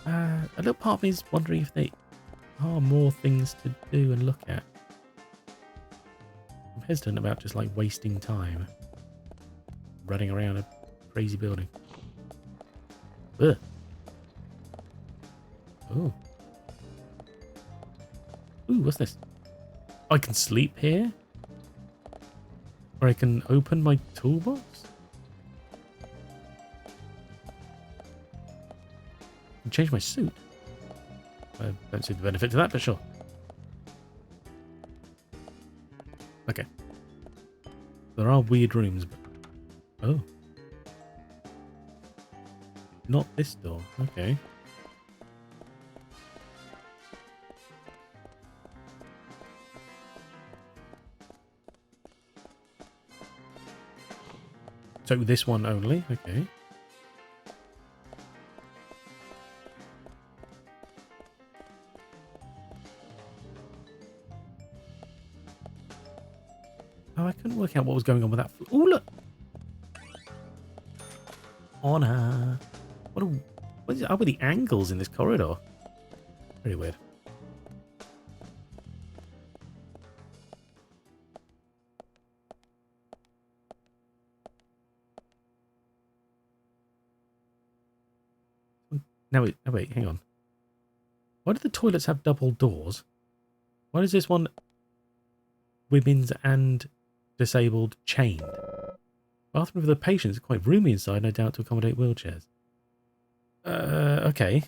A little part of me is wondering if they are more things to do and look at. I'm hesitant about just like wasting time running around a crazy building. Ugh. Oh. Ooh, what's this? I can sleep here? Or I can open my toolbox? And change my suit? I don't see the benefit to that, but sure. Okay. There are weird rooms, but... Oh. Not this door. Okay. So this one only, okay. Oh, I couldn't work out what was going on with that. Oh, look! Honor. What is up with the angles in this corridor? Very weird. Now wait, hang on. Why do the toilets have double doors? Why does this one women's and disabled chained? Bathroom for the patients, quite roomy inside, no doubt to accommodate wheelchairs. Okay.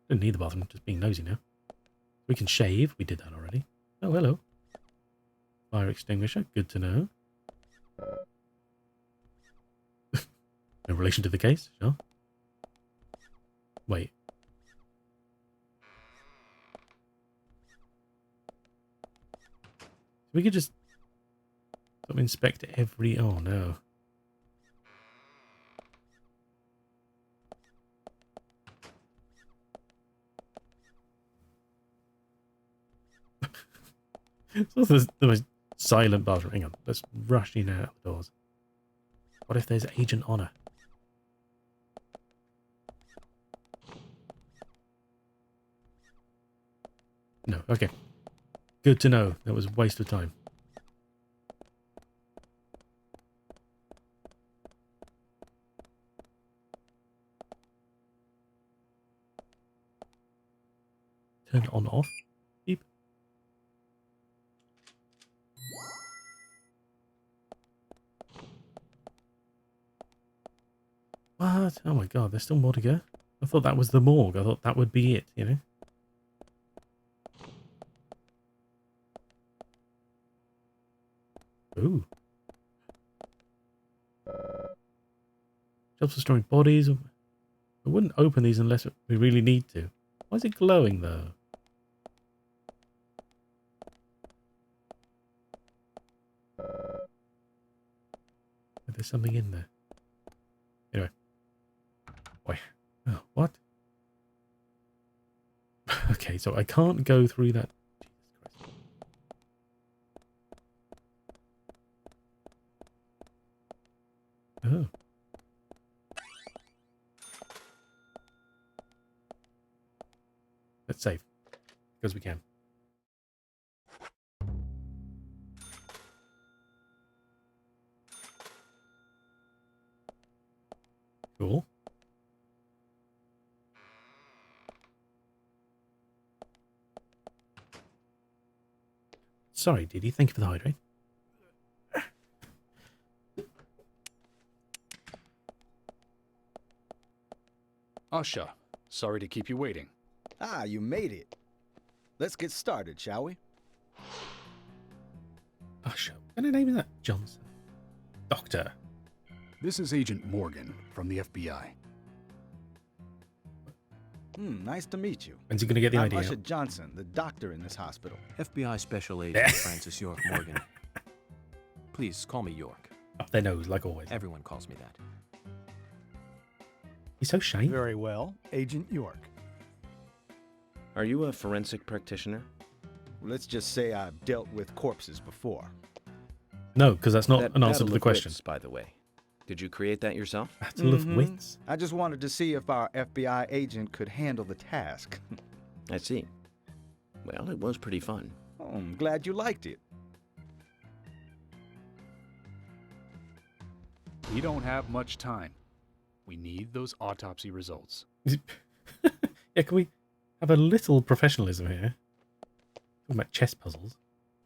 Didn't need the bathroom, just being nosy now. We can shave, we did that already. Oh, hello. Fire extinguisher, good to know. No relation to the case, sure. Wait. We could just sort of inspect every... Oh, no. So the most silent bathroom. Hang on, let's rush in and out the doors. What if there's Agent Honor? No, okay. Good to know. That was a waste of time. Turn on off. Beep. What? Oh my god, there's still more to go. I thought that was the morgue. I thought that would be it, you know? Ooh. Shelves for storing bodies. I wouldn't open these unless we really need to. Why is it glowing though? There's something in there. Anyway. Boy. Oh, what? Okay, so I can't go through that. Jesus Christ. Oh. Let's save. Because we can. Cool. Sorry, Didi. Thank you for the hydrate. Usha, sorry to keep you waiting. Ah, you made it. Let's get started, shall we? Usher. What kind of name is that? Johnson. Doctor. This is Agent Morgan from the FBI. Nice to meet you. When's he going to get the I'm idea? Usha Johnson, the doctor in this hospital. FBI Special Agent Francis York Morgan. Please call me York. Up their nose, like always. Everyone calls me that. He's so shy. Very well, Agent York. Are you a forensic practitioner? Let's just say I've dealt with corpses before. No, because that's not That an answer to battle the of question. wits, by the way. Did you create that yourself? Battle of wits. I just wanted to see if our FBI agent could handle the task. I see. Well, it was pretty fun. Oh, I'm glad you liked it. We don't have much time. We need those autopsy results. Yeah, can we have a little professionalism here? Talking about chess puzzles.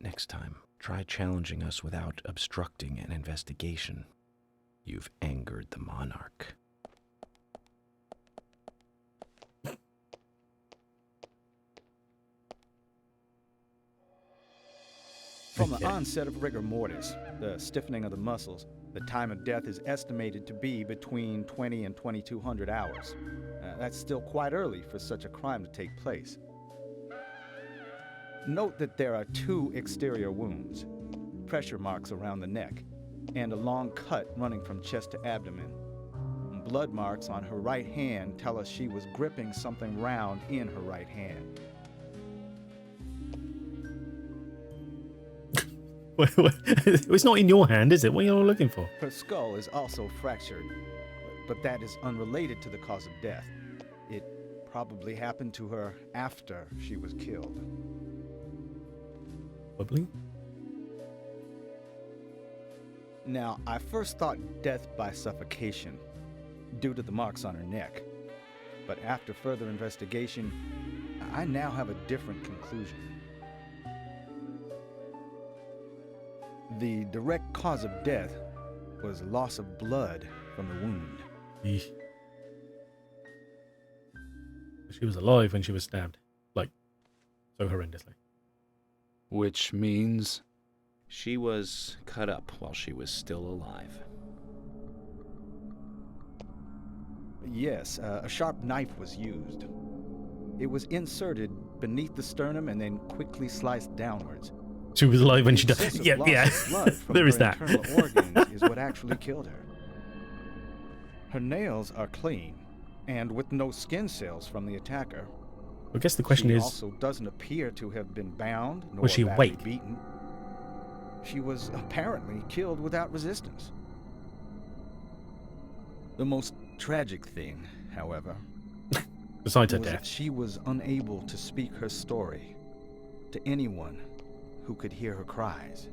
Next time, try challenging us without obstructing an investigation. You've angered the monarch. From the onset of rigor mortis, the stiffening of the muscles, the time of death is estimated to be between 20 and 2200 hours. That's still quite early for such a crime to take place. Note that there are 2 exterior wounds, pressure marks around the neck, and a long cut running from chest to abdomen. Blood marks on her right hand tell us she was gripping something round in her right hand. It's not in your hand, is it? What are you all looking for? Her skull is also fractured, but that is unrelated to the cause of death. It probably happened to her after she was killed. Bubbly? Now, I first thought death by suffocation, due to the marks on her neck. But after further investigation, I now have a different conclusion. The direct cause of death was loss of blood from the wound. Eesh. She was alive when she was stabbed. Like, so horrendously. Which means... She was cut up while she was still alive. Yes, a sharp knife was used. It was inserted beneath the sternum and then quickly sliced downwards. She was alive when she died. Excessive Yeah, loss yeah. of blood from There her is that. internal organs is what actually killed her. Her nails are clean, and with no skin cells from the attacker. I guess the question She is, also doesn't appear to have been bound nor was she badly awake? beaten. She was apparently killed without resistance. The most tragic thing, however, besides her was that death, she was unable to speak her story to anyone who could hear her cries.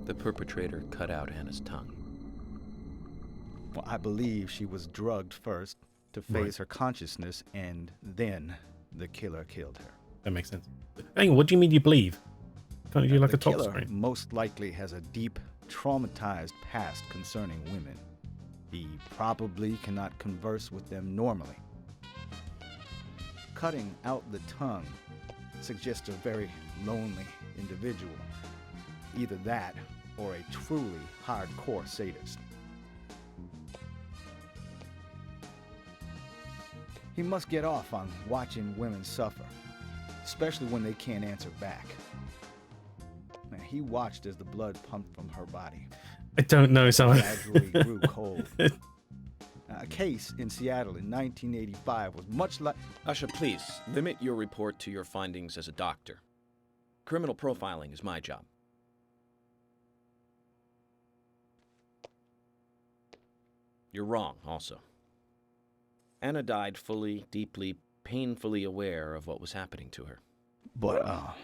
The perpetrator cut out Anna's tongue. Well, I believe she was drugged first to phase her consciousness, and then the killer killed her. that makes sense. Hang on, what do you mean you believe? Can't you do like The a top killer screen? most likely has a deep, traumatized past concerning women. He probably cannot converse with them normally. Cutting out the tongue suggests a very lonely individual. Either that or a truly hardcore sadist. He must get off on watching women suffer, especially when they can't answer back. Now, he watched as the blood pumped from her body. I don't know, someone. Gradually grew cold. A case in Seattle in 1985 was much like... Usha, please, limit your report to your findings as a doctor. Criminal profiling is my job. You're wrong, also. Anna died fully, deeply, painfully aware of what was happening to her. But,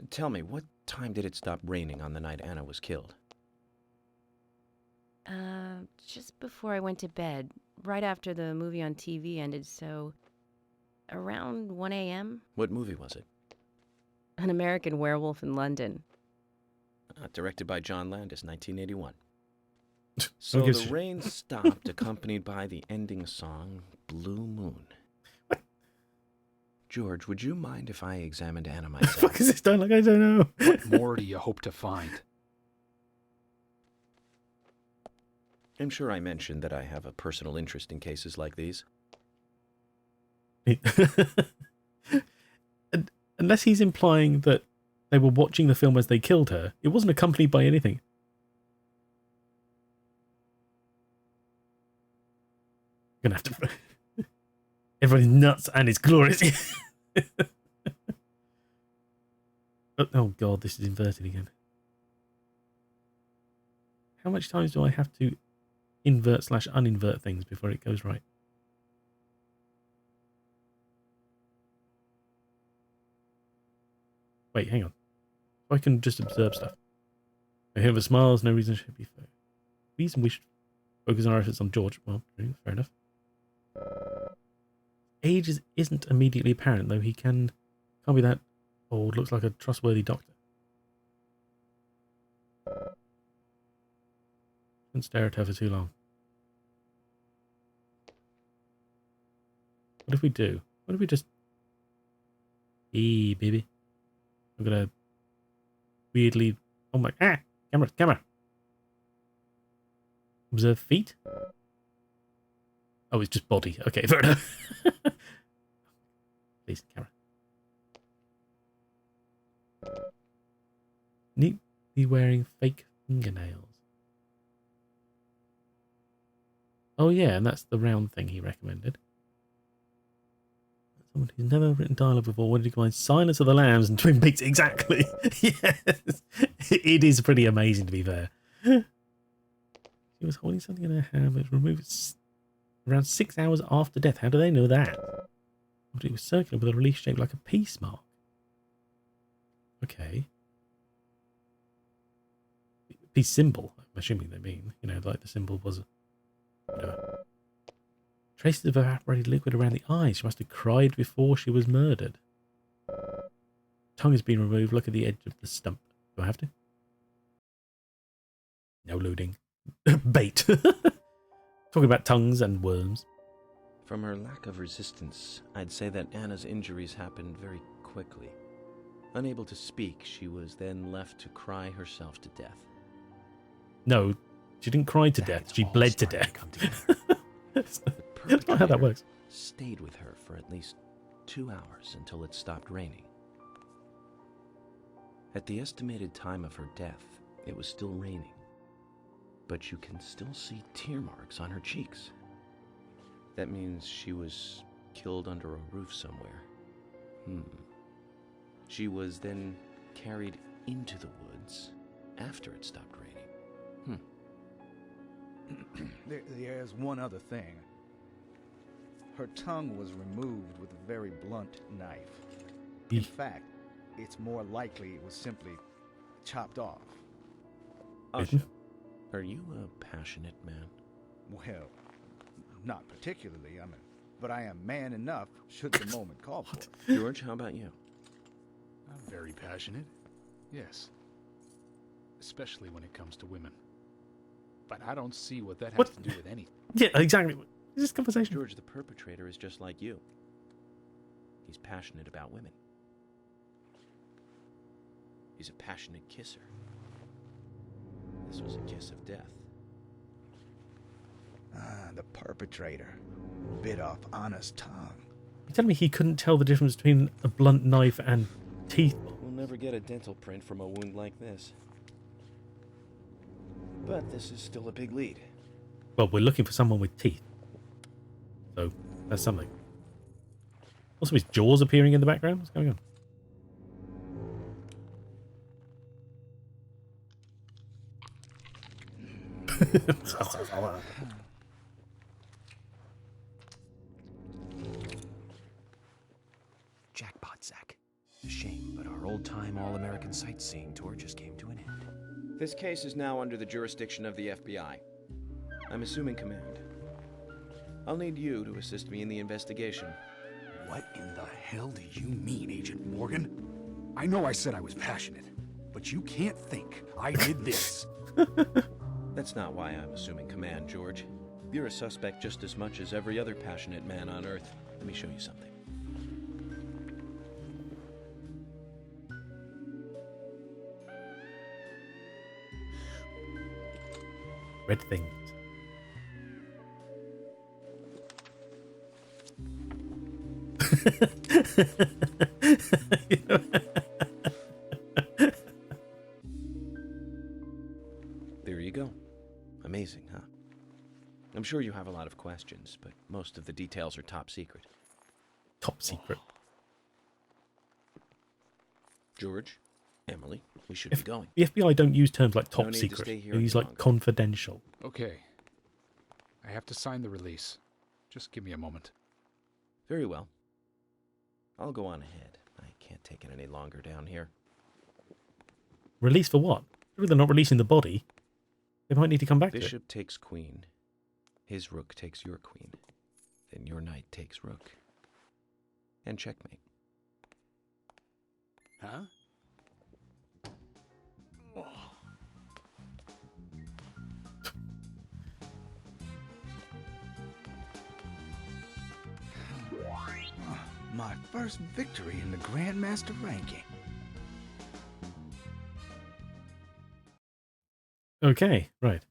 Tell me, what time did it stop raining on the night Anna was killed? Just before I went to bed, right after the movie on TV ended, so around 1 a.m. What movie was it? An American Werewolf in London. Directed by John Landis, 1981. So I guess the rain stopped, accompanied by the ending song, Blue Moon. George, would you mind if I examined Anna What the myself? fuck is this done? Like, I don't know. What more do you hope to find? I'm sure I mentioned that I have a personal interest in cases like these. Unless he's implying that they were watching the film as they killed her, it wasn't accompanied by anything. Gonna have to. Everybody's nuts and it's glorious. Oh god, this is inverted again. How much times do I have to invert/uninvert things before it goes right? Wait, hang on. I can just observe stuff. Whoever smiles, no reason should be fair. Reason we should focus our efforts on George. Well, fair enough. Age isn't immediately apparent, though he can't be that old. Looks like a trustworthy doctor. Shouldn't stare at her for too long. What if we do? What if we just... Hey, baby. I'm gonna weirdly... Oh my... Ah! Camera! Observe feet? Oh, it's just body. Okay, fair enough. Please, camera. Neatly wearing fake fingernails. Oh yeah, and that's the round thing he recommended. Someone who's never written dialogue before wanted to combine Silence of the Lambs and Twin Peaks. Exactly. Yes. It is pretty amazing, to be fair. She was holding something in her hand, but removed around 6 hours after death. How do they know that? It was circular with a relief shaped like a peace mark. Okay. Peace symbol, I'm assuming they mean. You know, like the symbol was... Whatever. Traces of evaporated liquid around the eyes. She must have cried before she was murdered. Tongue has been removed. Look at the edge of the stump. Do I have to? No loading. Bait. Talking about tongues and worms. From her lack of resistance, I'd say that Anna's injuries happened very quickly. Unable to speak, she was then left to cry herself to death. No, she didn't cry to death. She bled to death. That's not how that works. Stayed with her for at least 2 hours until it stopped raining. At the estimated time of her death, it was still raining. But you can still see tear marks on her cheeks. That means she was killed under a roof somewhere. She was then carried into the woods after it stopped raining. There's one other thing. Her tongue was removed with a very blunt knife. In fact, it's more likely it was simply chopped off. Usha, are you a passionate man? Well, not particularly, but I am man enough should the moment call for it. George, how about you? I'm very passionate. Yes. Especially when it comes to women. But I don't see what that has to do with anything. Yeah, exactly. What is this conversation? George, the perpetrator is just like you. He's passionate about women. He's a passionate kisser. This was a kiss of death. The perpetrator bit off Anna's tongue. You telling me he couldn't tell the difference between a blunt knife and teeth? We'll never get a dental print from a wound like this. But this is still a big lead. Well, we're looking for someone with teeth. So, that's something. Also, his jaws appearing in the background? What's going on? Jackpot, Zach. A shame, but our old-time all-American sightseeing tour just came to an end. This case is now under the jurisdiction of the FBI. I'm assuming command. I'll need you to assist me in the investigation. What in the hell do you mean, Agent Morgan? I know I said I was passionate, but you can't think I did this. That's not why I'm assuming command, George. You're a suspect just as much as every other passionate man on Earth. Let me show you something. Red things. There you go. Amazing, huh? I'm sure you have a lot of questions, but most of the details are top secret. Top secret. George, Emily, we should be going. The FBI don't use terms like No top need to secret. stay here They use any like longer. confidential. Okay. I have to sign the release. Just give me a moment. Very well. I'll go on ahead. I can't take it any longer down here. Release for what? Surely they're not releasing the body. They might need to come back to it. Bishop takes queen. His rook takes your queen. Then your knight takes rook. And checkmate. Huh? My first victory in the Grandmaster ranking. Okay, right.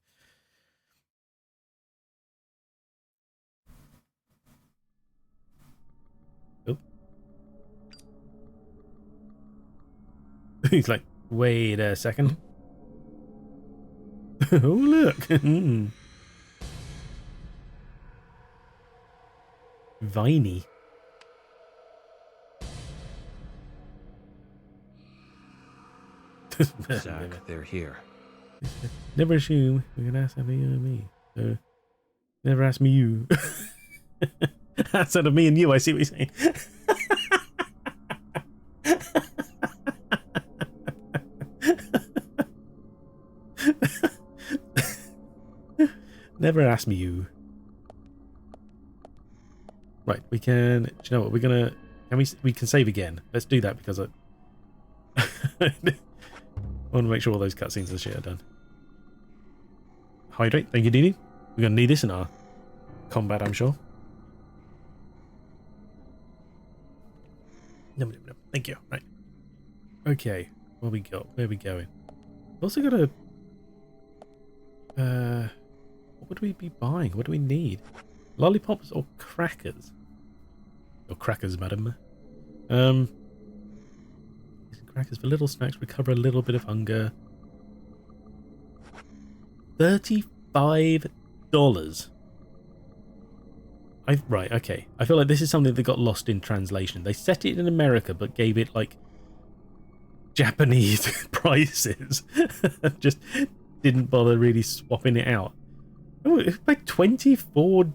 Oh. He's like, wait a second. Oh, look. Viney. Zach, they're here. Never assume we're gonna ask me and me. So never ask me you. Outside of me and you, I see what you're saying. Never ask me you. Right, we can. Do you know what? We're gonna. We can save again. Let's do that because I want to make sure all those cutscenes and shit are done. Hydrate. Thank you, Dini. We're gonna need this in our combat, I'm sure. No. Thank you. Right. Okay. Where we go? Where are we going? We've also got a. What would we be buying? What do we need? Lollipops or crackers? Or crackers, madam. Crackers for little snacks, recover a little bit of hunger. $35. Right, okay. I feel like this is something that got lost in translation. They set it in America, but gave it like Japanese prices. Just didn't bother really swapping it out. Oh, it's like $24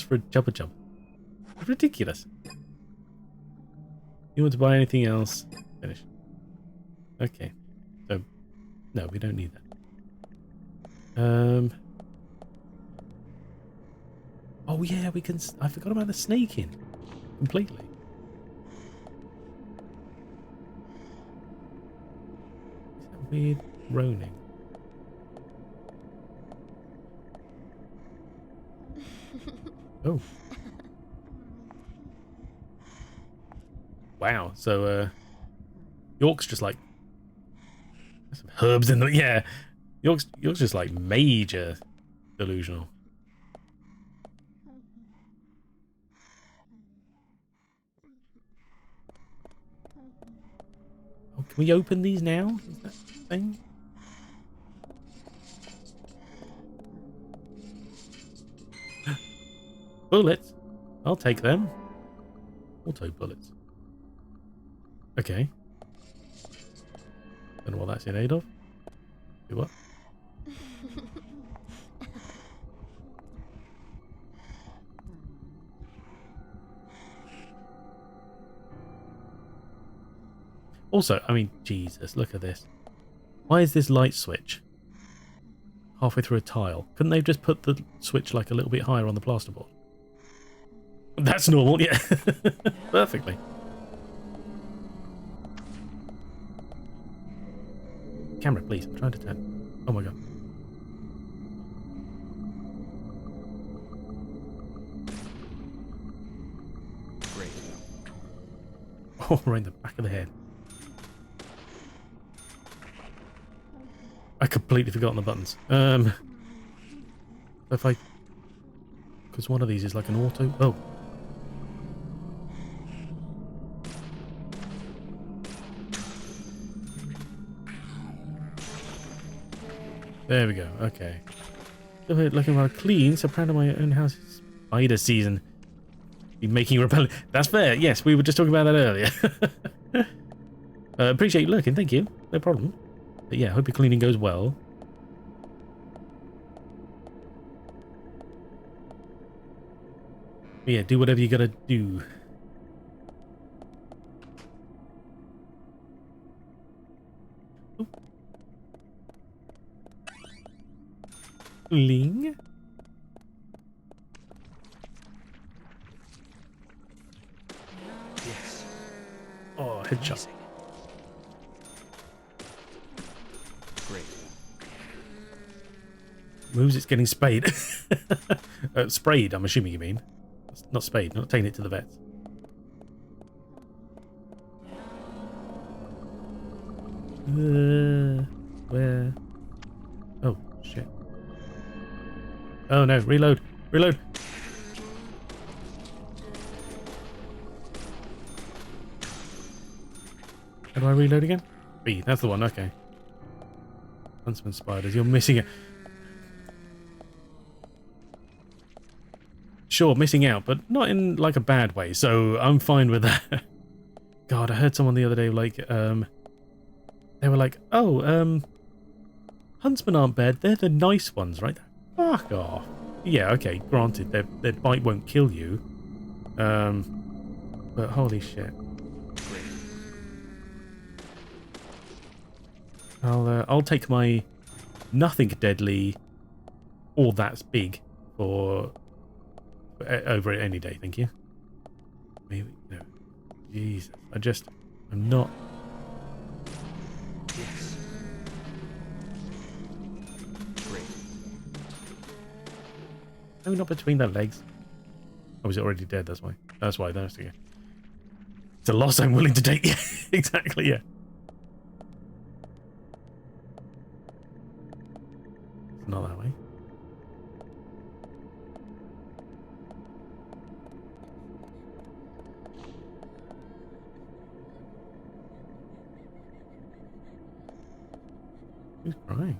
for a Chubba Chub. Ridiculous. You want to buy anything else? Finish. Okay. So, no, we don't need that. Oh yeah, we can. I forgot about the snaking completely. Is that weird groaning? Oh. Wow. So, York's just like some herbs in the York's just like major delusional. Oh, can we open these now? Is that the thing? Bullets? I'll take them. Auto bullets. Okay. Don't know what that's in aid of. Do what? Also, I mean, Jesus, look at this. Why is this light switch halfway through a tile? Couldn't they just put the switch like a little bit higher on the plasterboard? That's normal, yeah. Perfectly. Camera, please. I'm trying to turn. Oh my god. Great. Oh, right in the back of the head. I completely forgotten the buttons. If I... Because one of these is like an auto... Oh. There we go, okay. Still here looking rather clean, so proud of my own house. Spider season. Be making repellent. That's fair, yes, we were just talking about that earlier. Appreciate you looking, thank you. No problem. But yeah, hope your cleaning goes well. But yeah, do whatever you gotta do. Ooh. Ling? Yes. Oh, headshot. Great. Moves, it's getting spayed. Sprayed, I'm assuming you mean. Not spayed, not taking it to the vets. Where? Oh, shit. Oh no, reload! Reload! How do I reload again? B, that's the one, okay. Huntsman spiders, you're missing it. Sure, missing out, but not in like a bad way, so I'm fine with that. God, I heard someone the other day like, they were like, oh, huntsmen aren't bad, they're the nice ones, right? Fuck off. Yeah, okay, granted, their bite won't kill you. But holy shit. I'll take my nothing deadly or that's big for over it any day, thank you. Maybe no. Jesus, I'm not. Yes. Great. Maybe not between their legs. Oh, was it already dead? That's why. That's why. That's okay. It's a loss I'm willing to take. Exactly. Yeah. It's not that way. Who's crying?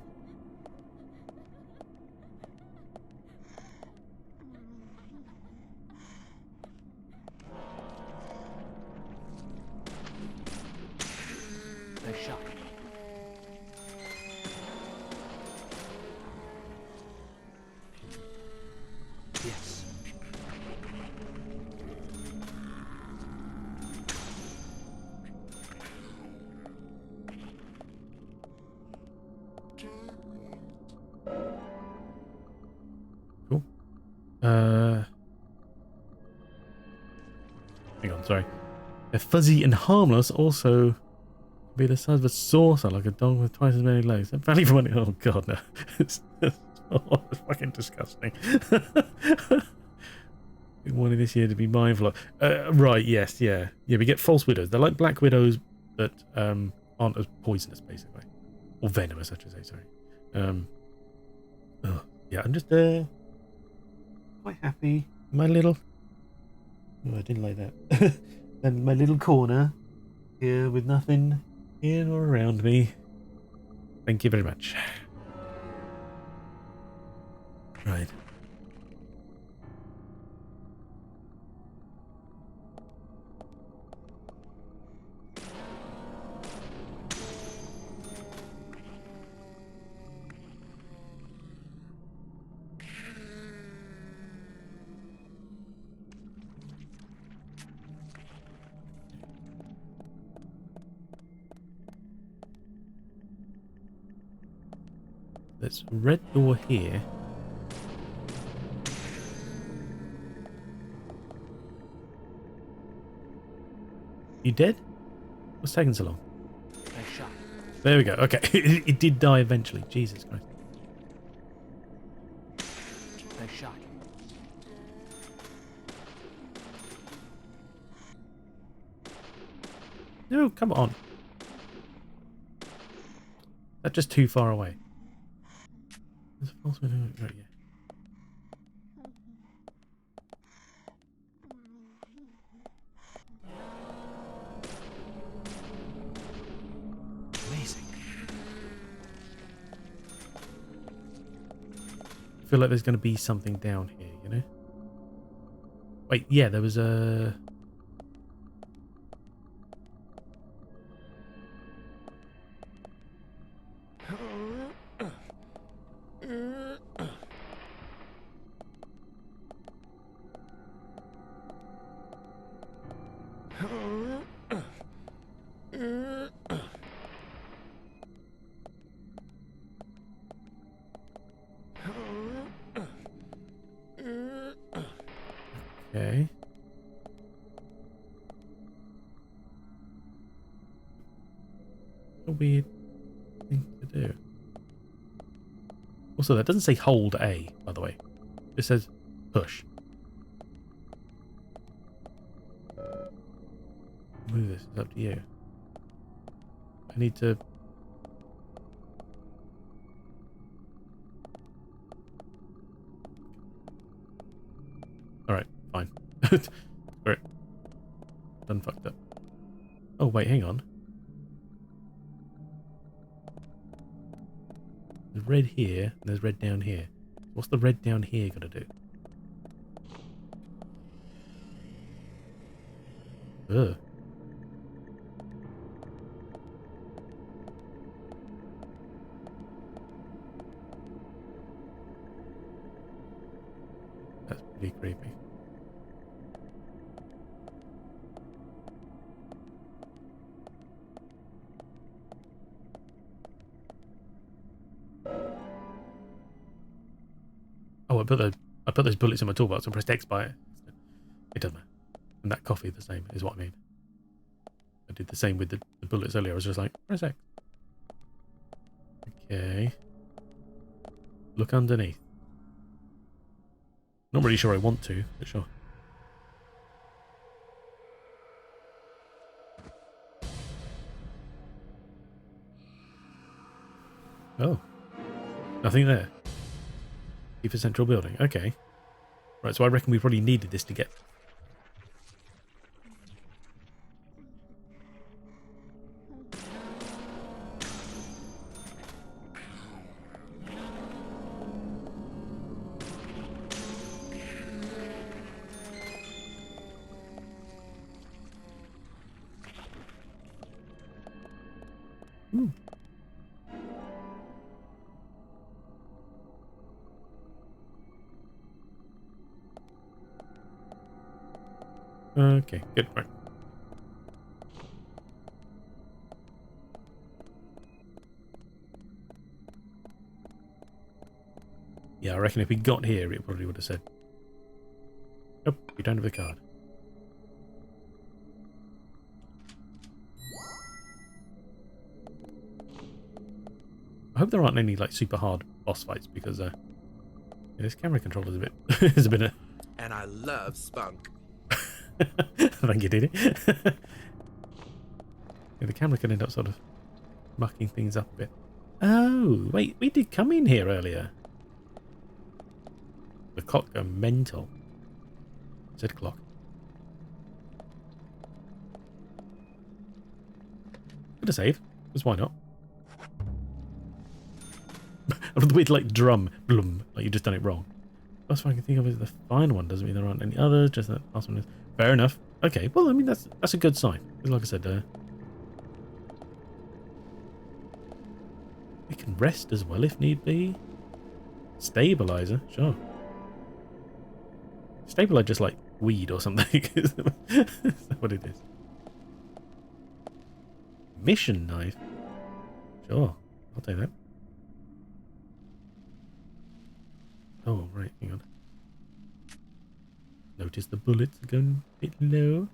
Nice shot. Yes. Cool. Hang on, sorry. They're fuzzy and harmless, also be the size of a saucer, like a dog with twice as many legs. Value for money. Oh god, no. It's fucking disgusting. We wanted this year to be mindful of. Right, yes, yeah. Yeah, we get false widows. They're like black widows that aren't as poisonous, basically. Or venomous, I should say, sorry. Yeah, I'm just quite happy. My little... Oh, I didn't like that. And my little corner here with nothing in or around me. Thank you very much. Right. There's a red door here. You dead? What's taking so long? Nice shot. There we go. Okay, it did die eventually. Jesus Christ. Nice shot. No, come on. That's just too far away. There's a false window right here. Amazing. I feel like there's going to be something down here, you know? Wait, yeah, there was a... Okay. A weird thing to do. Also, that doesn't say hold A, by the way. It says push. Move this. It's up to you. I need to... Alright, fine. Great. Done fucked up. Oh, wait, hang on. There's red here, and there's red down here. What's the red down here gonna do? Ugh. That's pretty creepy. Oh, I put those bullets in my toolbox and pressed X by it. It doesn't matter. And that coffee the same is what I mean. I did the same with the bullets earlier. I was just like, press X. Okay. Look underneath. Not really sure I want to, but sure. Oh. Nothing there. Keep a central building. Okay. Right, so I reckon we probably needed this to get... Ooh. Okay, good. Right. Yeah, I reckon if we got here, it probably would have said, "Nope, you don't have a card." I hope there aren't any like super hard boss fights because yeah, this camera controller is a bit is a bit. And I love spunk. Thank you, Didi. Yeah, the camera can end up sort of mucking things up a bit. Oh, wait, we did come in here earlier. The clock go mental. Said clock. Could have saved, because why not? The weird like drum, blum, like you just done it wrong. That's what I can think of is the fine one. Doesn't mean there aren't any others, just that last one is. Fair enough. Okay, well, I mean, that's a good sign. Like I said, we can rest as well if need be. Stabilizer, sure. Stabilizer just like weed or something. Is that what it is? Mission knife. Sure, I'll take that. Oh, right, hang on. Notice the bullets are going a bit low.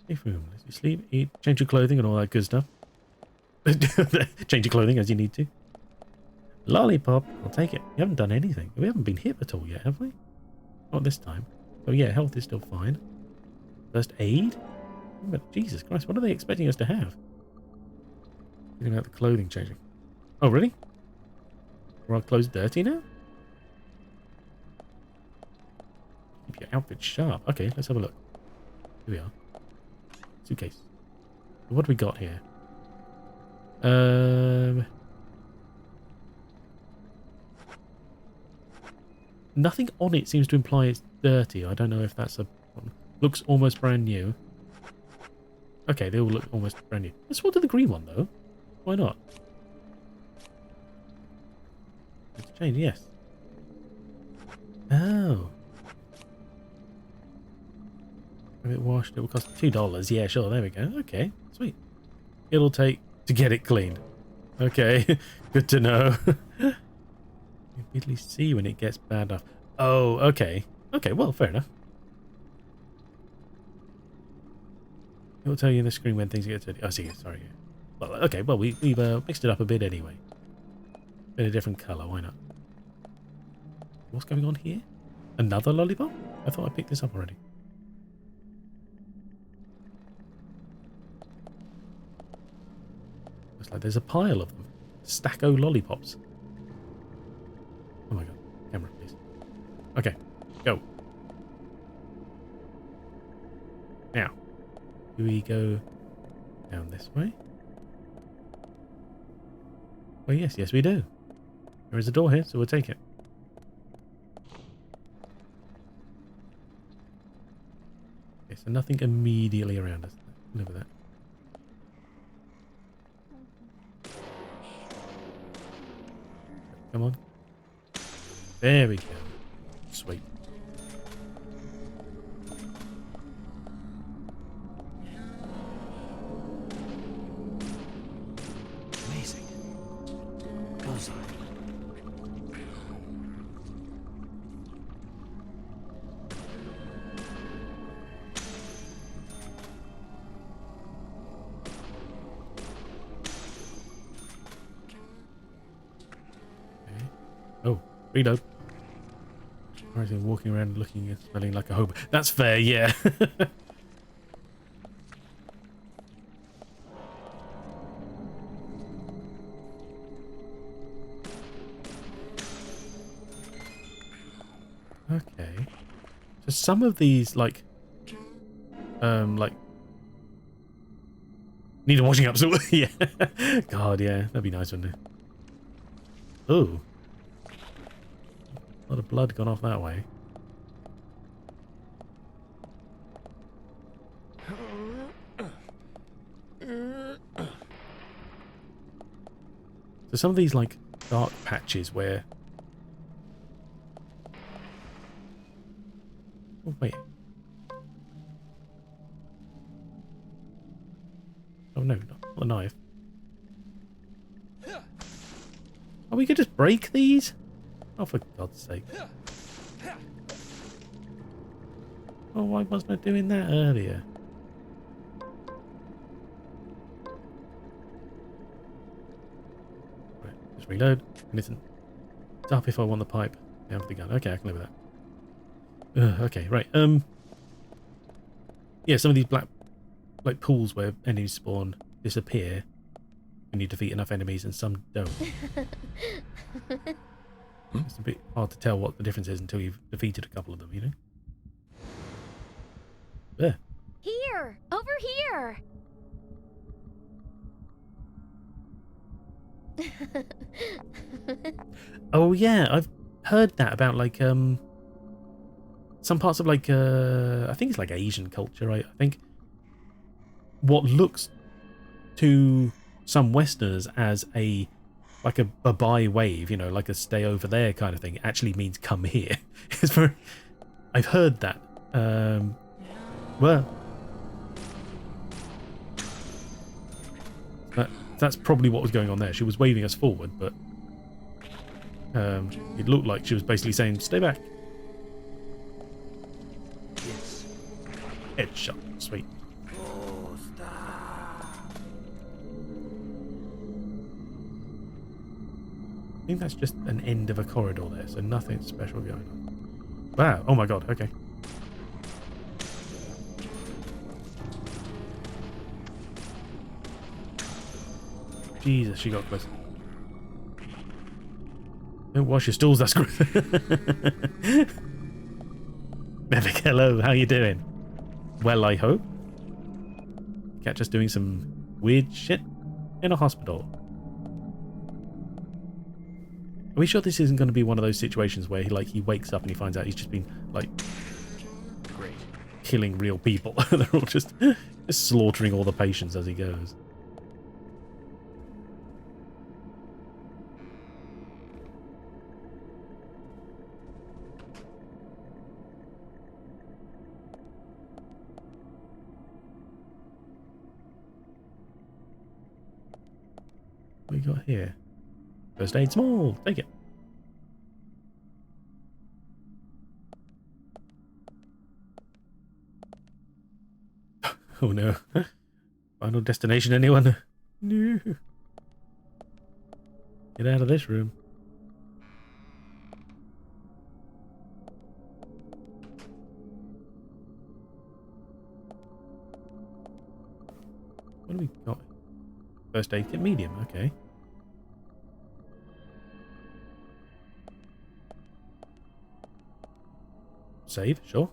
Safe room. Let you sleep, eat, change your clothing and all that good stuff. Change your clothing as you need to. Lollipop. I'll take it. You haven't done anything. We haven't been hit at all yet, have we? Not this time. Oh yeah, health is still fine. First aid? But Jesus Christ, what are they expecting us to have? Getting out the clothing changing. Oh, really? Are our clothes dirty now? Keep your outfit sharp. Okay, let's have a look. Here we are. Suitcase. What do we got here? Nothing on it seems to imply it's dirty. I don't know if that's a... Looks almost brand new. Okay, they all look almost brand new. Let's swap to the green one, though. Why not? Let's change, yes. Oh. Have it washed. It will cost $2. Yeah, sure. There we go. Okay, sweet. It'll take to get it clean. Okay, good to know. You immediately see when it gets bad enough. Oh, okay. Okay, well, fair enough. It'll tell you in the screen when things get dirty. Oh, see, sorry. Well, okay, well, we've mixed it up a bit anyway. Bit a different colour, why not? What's going on here? Another lollipop? I thought I picked this up already. Looks like there's a pile of them. Stack-o lollipops. Oh my god. Camera, please. Okay, go. Now, do we go down this way? Well, yes, we do. There is a door here, so we'll take it. Okay, so nothing immediately around us. Live with that. Come on. There we go. Sweet. Amazing. Bullseye. Oh, reload. Right, so walking around looking and smelling like a hobo. That's fair, yeah. Okay. So some of these, like need a washing up. So yeah. God, yeah, that'd be nice, wouldn't it? Ooh. A lot of blood gone off that way. So some of these like dark patches where... Oh wait. Oh no, not the knife. Oh, we could just break these? Oh, for God's sake. Oh, why wasn't I doing that earlier? Right, just reload. Listen. It's up if I want the pipe down for the gun. Okay, I can live with that. Okay, right. Yeah, some of these black like pools where enemies spawn disappear when you defeat enough enemies, and some don't. It's a bit hard to tell what the difference is until you've defeated a couple of them, you know? There. Here! Over here! Oh yeah, I've heard that about like some parts of like I think it's like Asian culture, right? I think what looks to some Westerners as a like a bye-bye wave, you know, like a stay over there kind of thing, actually means come here. It's very... I've heard that. Well, that's probably what was going on there. She was waving us forward, but It looked like she was basically saying, "Stay back." Yes. Headshot. Sweet. Oh, stop. I think that's just an end of a corridor there, so nothing special going on. Wow. Oh my god. Okay. Jesus, she got close. Don't wash your stools, that's great. Mevik, hello, how you doing? Well, I hope. Catch us doing some weird shit in a hospital. Are we sure this isn't going to be one of those situations where he wakes up and he finds out he's just been like killing real people? They're all just slaughtering all the patients as he goes. What we got here? First aid small, take it. Oh no. Final destination, anyone? No. Get out of this room. What do we got? First aid kit medium, okay. Save, sure.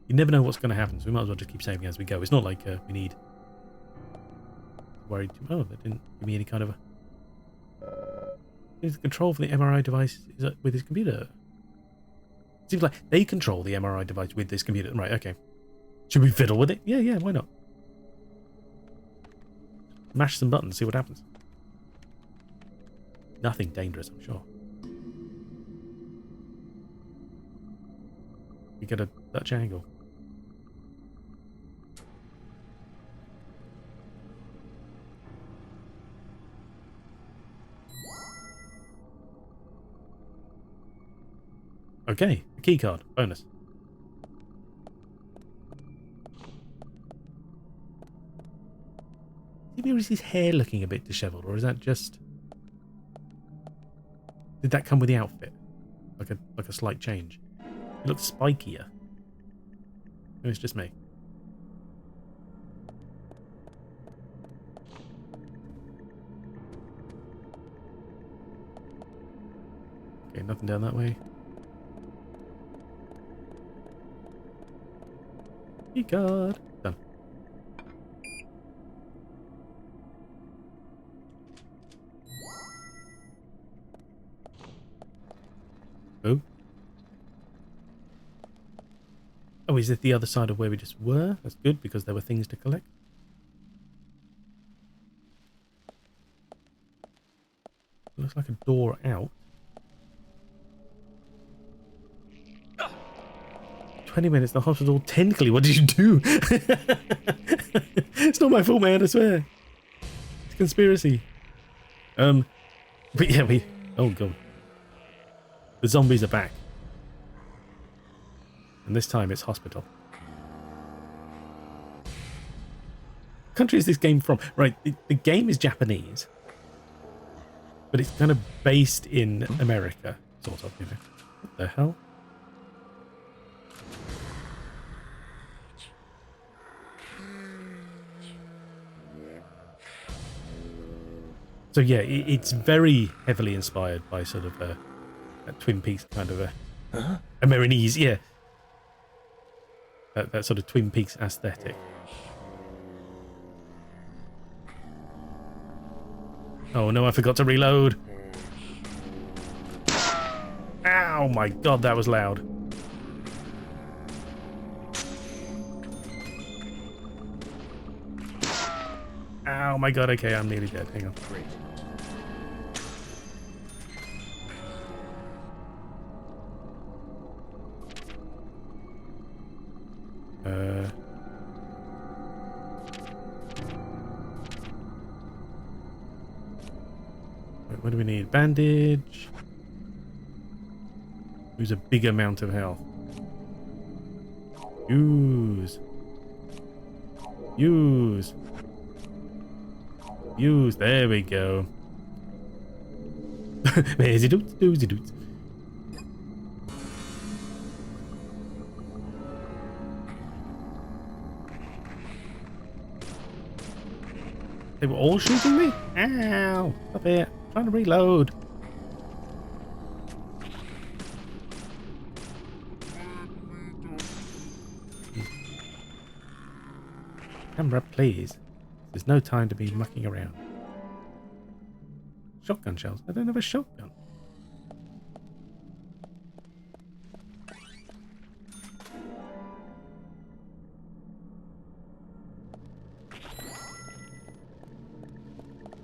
You never know what's going to happen, so we might as well just keep saving as we go. It's not like we need... Worried too... Oh, that didn't give me any kind of a... Is the control for the MRI device is with his computer? Seems like they control the MRI device with this computer. Right, okay. Should we fiddle with it? Yeah, why not? Mash some buttons, see what happens. Nothing dangerous, I'm sure. We get a Dutch angle. Okay, a key card. Bonus. Is his hair looking a bit disheveled, or is that just... Did that come with the outfit? Like a slight change? It looks spikier. Maybe it's just me. Okay, nothing down that way. Key card. Done. Oh. Oh, is it the other side of where we just were? That's good, because there were things to collect. Looks like a door out. 20 minutes, the hospital, technically, what did you do? It's not my fault, man, I swear. It's a conspiracy. But yeah, oh god. The zombies are back. And this time it's hospital. What country is this game from? Right, the game is Japanese. But it's kind of based in America, sort of, you know. What the hell? So yeah, it's very heavily inspired by sort of a Twin Peaks kind of a Americanese, yeah. That sort of Twin Peaks aesthetic. Oh no, I forgot to reload. Ow, my god, that was loud. Oh my god, okay, I'm nearly dead. Hang on. Great. what do we need? Bandage. Use a big amount of health. Use. Use. Use. There we go. Where's it? Doozy doots. They were all shooting me? Ow! Stop it. I'm trying to reload. Camera, please. There's no time to be mucking around. Shotgun shells. I don't have a shotgun.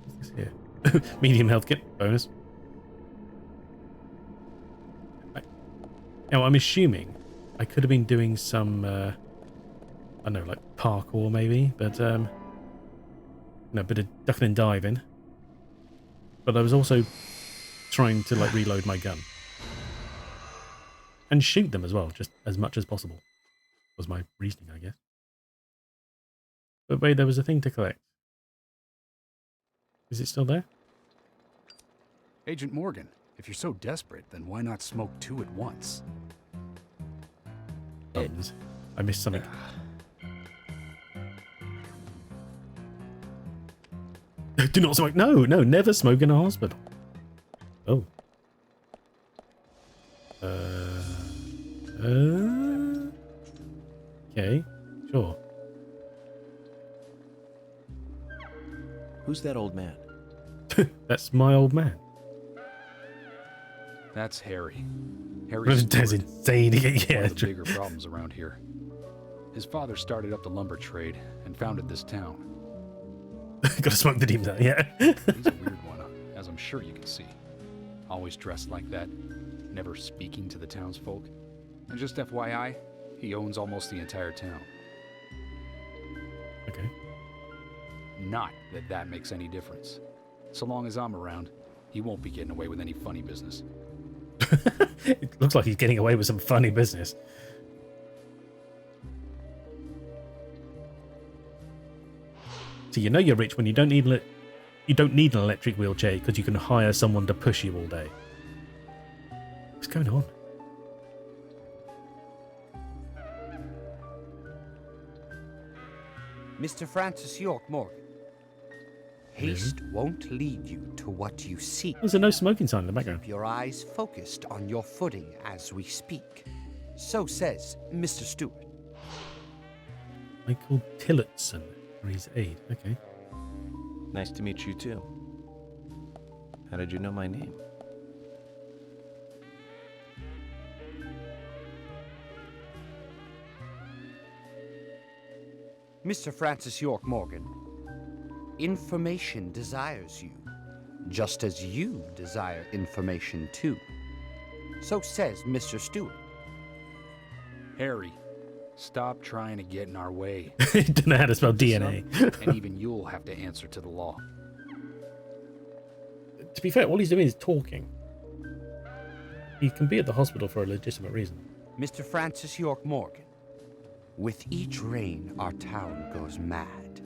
What's this here? Medium health kit bonus. Now I'm assuming I could have been doing some I don't know, like parkour maybe, but no, a bit of ducking and diving. But I was also trying to like reload my gun and shoot them as well, just as much as possible. Was my reasoning, I guess. But wait, there was a thing to collect. Is it still there? Agent Morgan, if you're so desperate, then why not smoke two at once? I missed something. Do not smoke. No, never smoke in a hospital. Oh. Okay, sure. Who's that old man? That's my old man. That's Harry. That's insane. One Yeah, of the bigger problems around here. His father started up the lumber trade and founded this town. Gotta smoke the demons out, yeah. He's a weird one, as I'm sure you can see. Always dressed like that, never speaking to the townsfolk. And just FYI, he owns almost the entire town. Okay. Not that that makes any difference. So long as I'm around, he won't be getting away with any funny business. It looks like he's getting away with some funny business. So you know you're rich when you don't need an electric wheelchair because you can hire someone to push you all day. What's going on? Mr. Francis York Morgan. Haste won't lead you to what you seek. There's a no smoking sign in the background. Keep your eyes focused on your footing as we speak. So says Mr. Stewart. Michael Tillotson, or his aide. Okay. Nice to meet you too. How did you know my name? Mr. Francis York Morgan, information desires you, just as you desire information too. So says Mr. Stewart. Harry, stop trying to get in our way. Don't know how to spell DNA. And even you'll have to answer to the law. To be fair, all he's doing is talking. He can be at the hospital for a legitimate reason. Mr. Francis York Morgan, with each rain our town goes mad.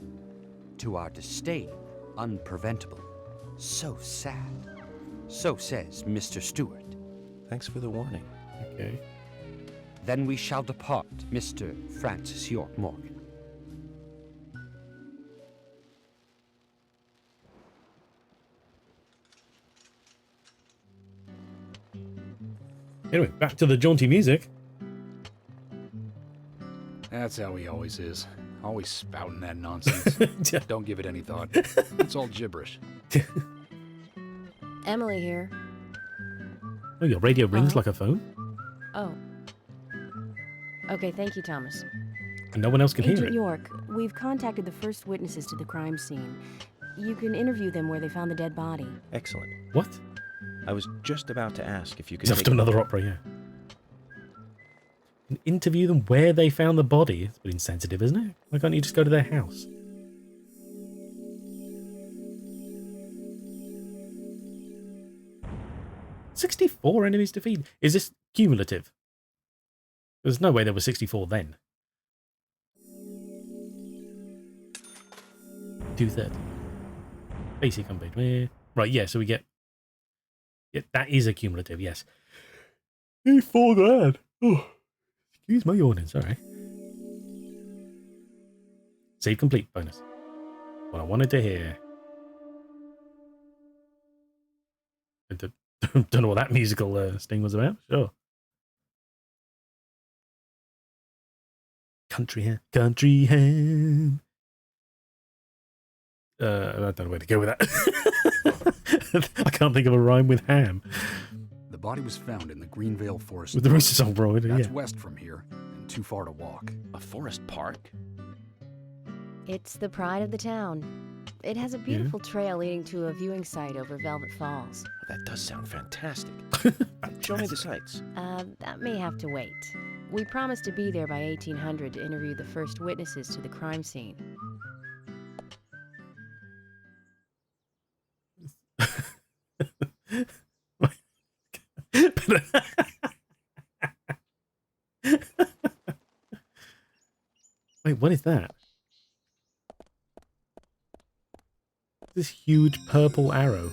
To our disdain, unpreventable. So sad. So says Mr. Stewart. Thanks for the warning. Okay. Then we shall depart, Mr. Francis York Morgan. Anyway, back to the jaunty music. That's how he always is. Always spouting that nonsense. Don't give it any thought. It's all gibberish. Emily here. Oh, your radio rings like a phone? Oh. Okay, thank you, Thomas. And no one else can hear Agent it. York, we've contacted the first witnesses to the crime scene. You can interview them where they found the dead body. Excellent. What? I was just about to ask if you could He's off to another opera, yeah. And interview them where they found the body. It's a bit insensitive, isn't it? Why can't you just go to their house? 64 enemies defeated. Is this cumulative? There's no way there were 64 then. 230. Basic unpaid. Right, yeah, so we get... Yeah, that is a cumulative, yes. 4 grand. Oh, excuse my yawning, sorry. Save complete bonus. What I wanted to hear. I don't know what that musical sting was about. Sure. Country ham. Country ham. I don't know where to go with that. I can't think of a rhyme with ham. The body was found in the Greenvale Forest. With the rooster song, bro. That's Yeah. west from here, and too far to walk. A forest park? It's the pride of the town. It has a beautiful trail leading to a viewing site over Velvet Falls. That does sound fantastic. Show me the sights. That may have to wait. We promised to be there by 1800 to interview the first witnesses to the crime scene. Wait, what is that? This huge purple arrow.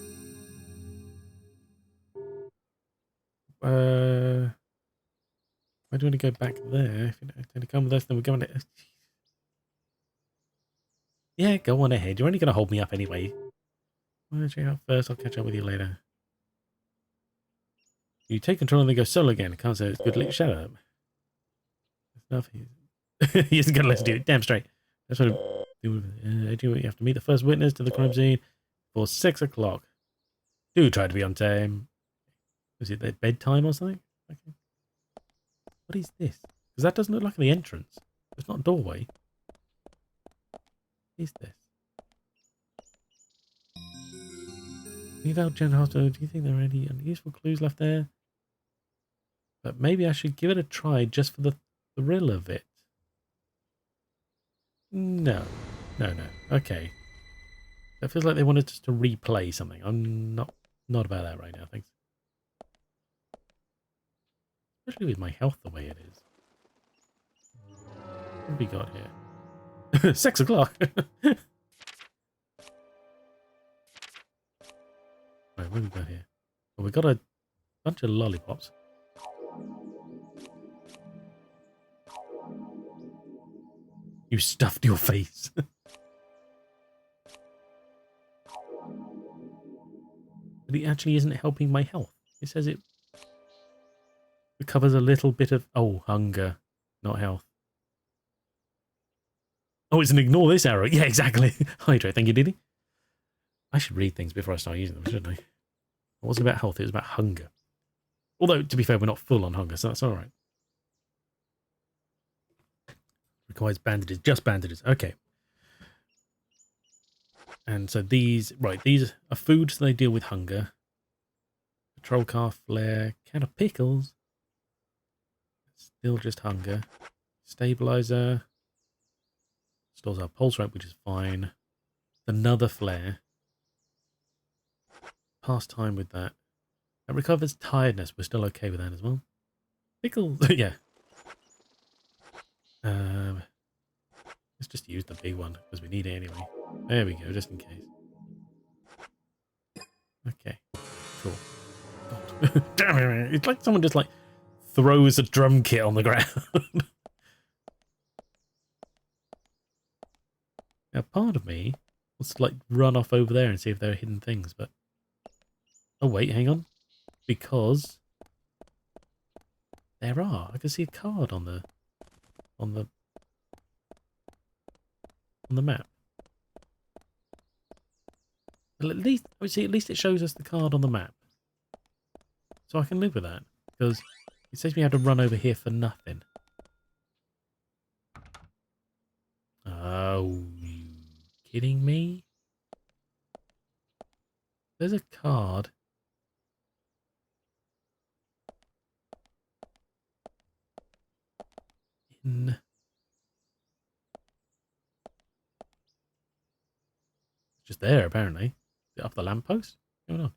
Why do you want to go back there? If you don't intend to come with us, then we're going to... Yeah, go on ahead. You're only going to hold me up anyway. Well, check out first. I'll catch up with you later. You take control and then go solo again. I can't say it's good. Shut up. Stuff. He isn't going to let us do it. Damn straight. That's what you have to meet the first witness to the crime scene for 6 o'clock. Do try to be on time. Was it their bedtime or something? Okay. What is this? Because that doesn't look like the entrance. It's not a doorway. What is this? Leave out General Hospital. Do you think there are any useful clues left there? But maybe I should give it a try just for the thrill of it. No. No. Okay. That feels like they wanted us to replay something. I'm not about that right now, thanks. Especially with my health the way it is. What have we got here? 6 o'clock! Right, what have we got here? Well, we got a bunch of lollipops. You stuffed your face. But it actually isn't helping my health. It says it recovers a little bit of... Oh, hunger, not health. Oh, it's an ignore this arrow. Yeah, exactly. Hydrate. Thank you, Diddy. I should read things before I start using them, shouldn't I? It wasn't about health. It was about hunger. Although, to be fair, we're not full on hunger, so that's all right. Requires bandages. Just bandages. Okay. And so these... Right, these are food, so they deal with hunger. Patrol car, flare, can of pickles. Still just hunger. Stabilizer. Stores our pulse rate, which is fine. Another flare. Pass time with that. That recovers tiredness. We're still okay with that as well. Pickles. Yeah. Let's just use the big one because we need it anyway. There we go, just in case. Okay. Cool. God. Damn it. It's like someone just like throws a drum kit on the ground. Now, part of me wants to like run off over there and see if there are hidden things, but oh wait, hang on, because there are. I can see a card on the map. Well, at least it shows us the card on the map, so I can live with that because it says we have to run over here for nothing. Oh, you kidding me? There's a card. In... It's just there, apparently. Is it up the lamppost? What's going on?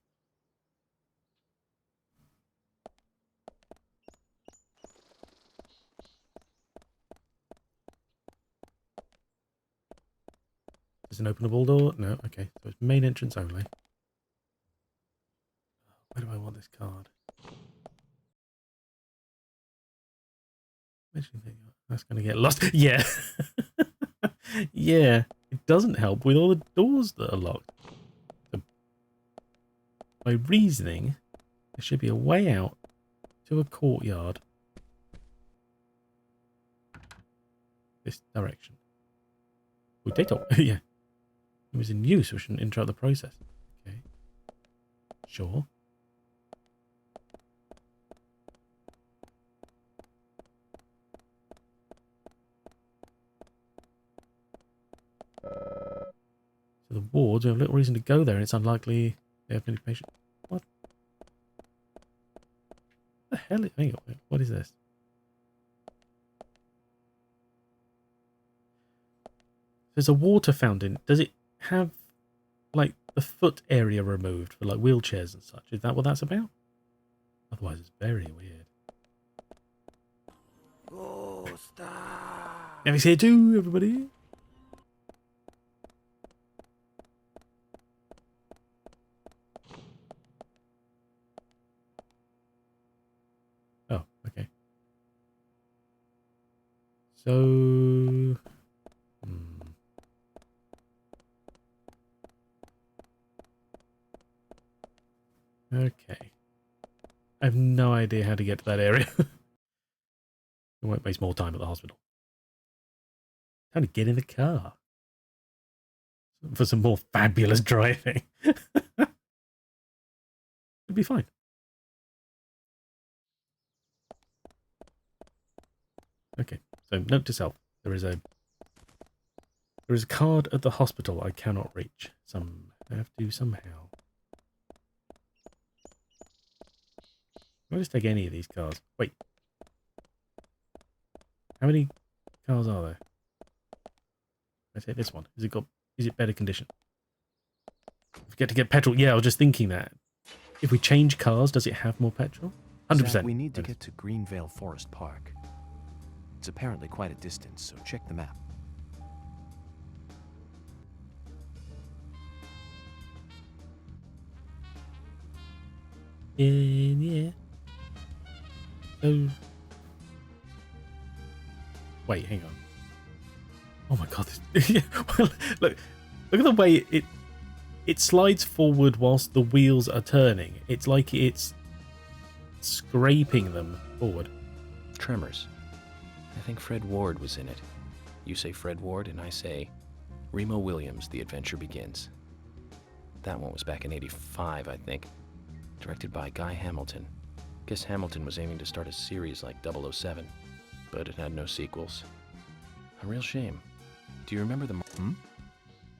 an openable door? No, okay. So it's main entrance only. Where do I want this card? That's going to get lost. Yeah. Yeah. It doesn't help with all the doors that are locked. So by reasoning, there should be a way out to a courtyard. This direction. Potato. Yeah. It was in use, we shouldn't interrupt the process. Okay. Sure. So the wards, we have little reason to go there, and it's unlikely they have any patients. What? The hell? Hang on, what is this? There's a water fountain. Does it have, like, the foot area removed for, like, wheelchairs and such? Is that what that's about? Otherwise, it's very weird. Emmy's here too, everybody. Oh, okay. So... Okay. I have no idea how to get to that area. We won't waste more time at the hospital. Time to get in the car. For some more fabulous driving. It'll be fine. Okay, so note to self. There is a card at the hospital I cannot reach. I have to somehow. I'll just take any of these cars. Wait. How many cars are there? I take this one. Is it better condition? Forget to get petrol. Yeah, I was just thinking that. If we change cars, does it have more petrol? 100%. Zach, we need to get to Greenvale Forest Park. It's apparently quite a distance, so check the map. Yeah. So... Wait, hang on. Oh my god, this... Well, look at the way it slides forward whilst the wheels are turning. It's like it's scraping them forward. Tremors. I think Fred Ward was in it. You say Fred Ward, and I say Remo Williams, The Adventure Begins. That one was back in '85, I think. Directed by Guy Hamilton. Guess Hamilton was aiming to start a series like 007, but it had no sequels. A real shame. Do you remember the...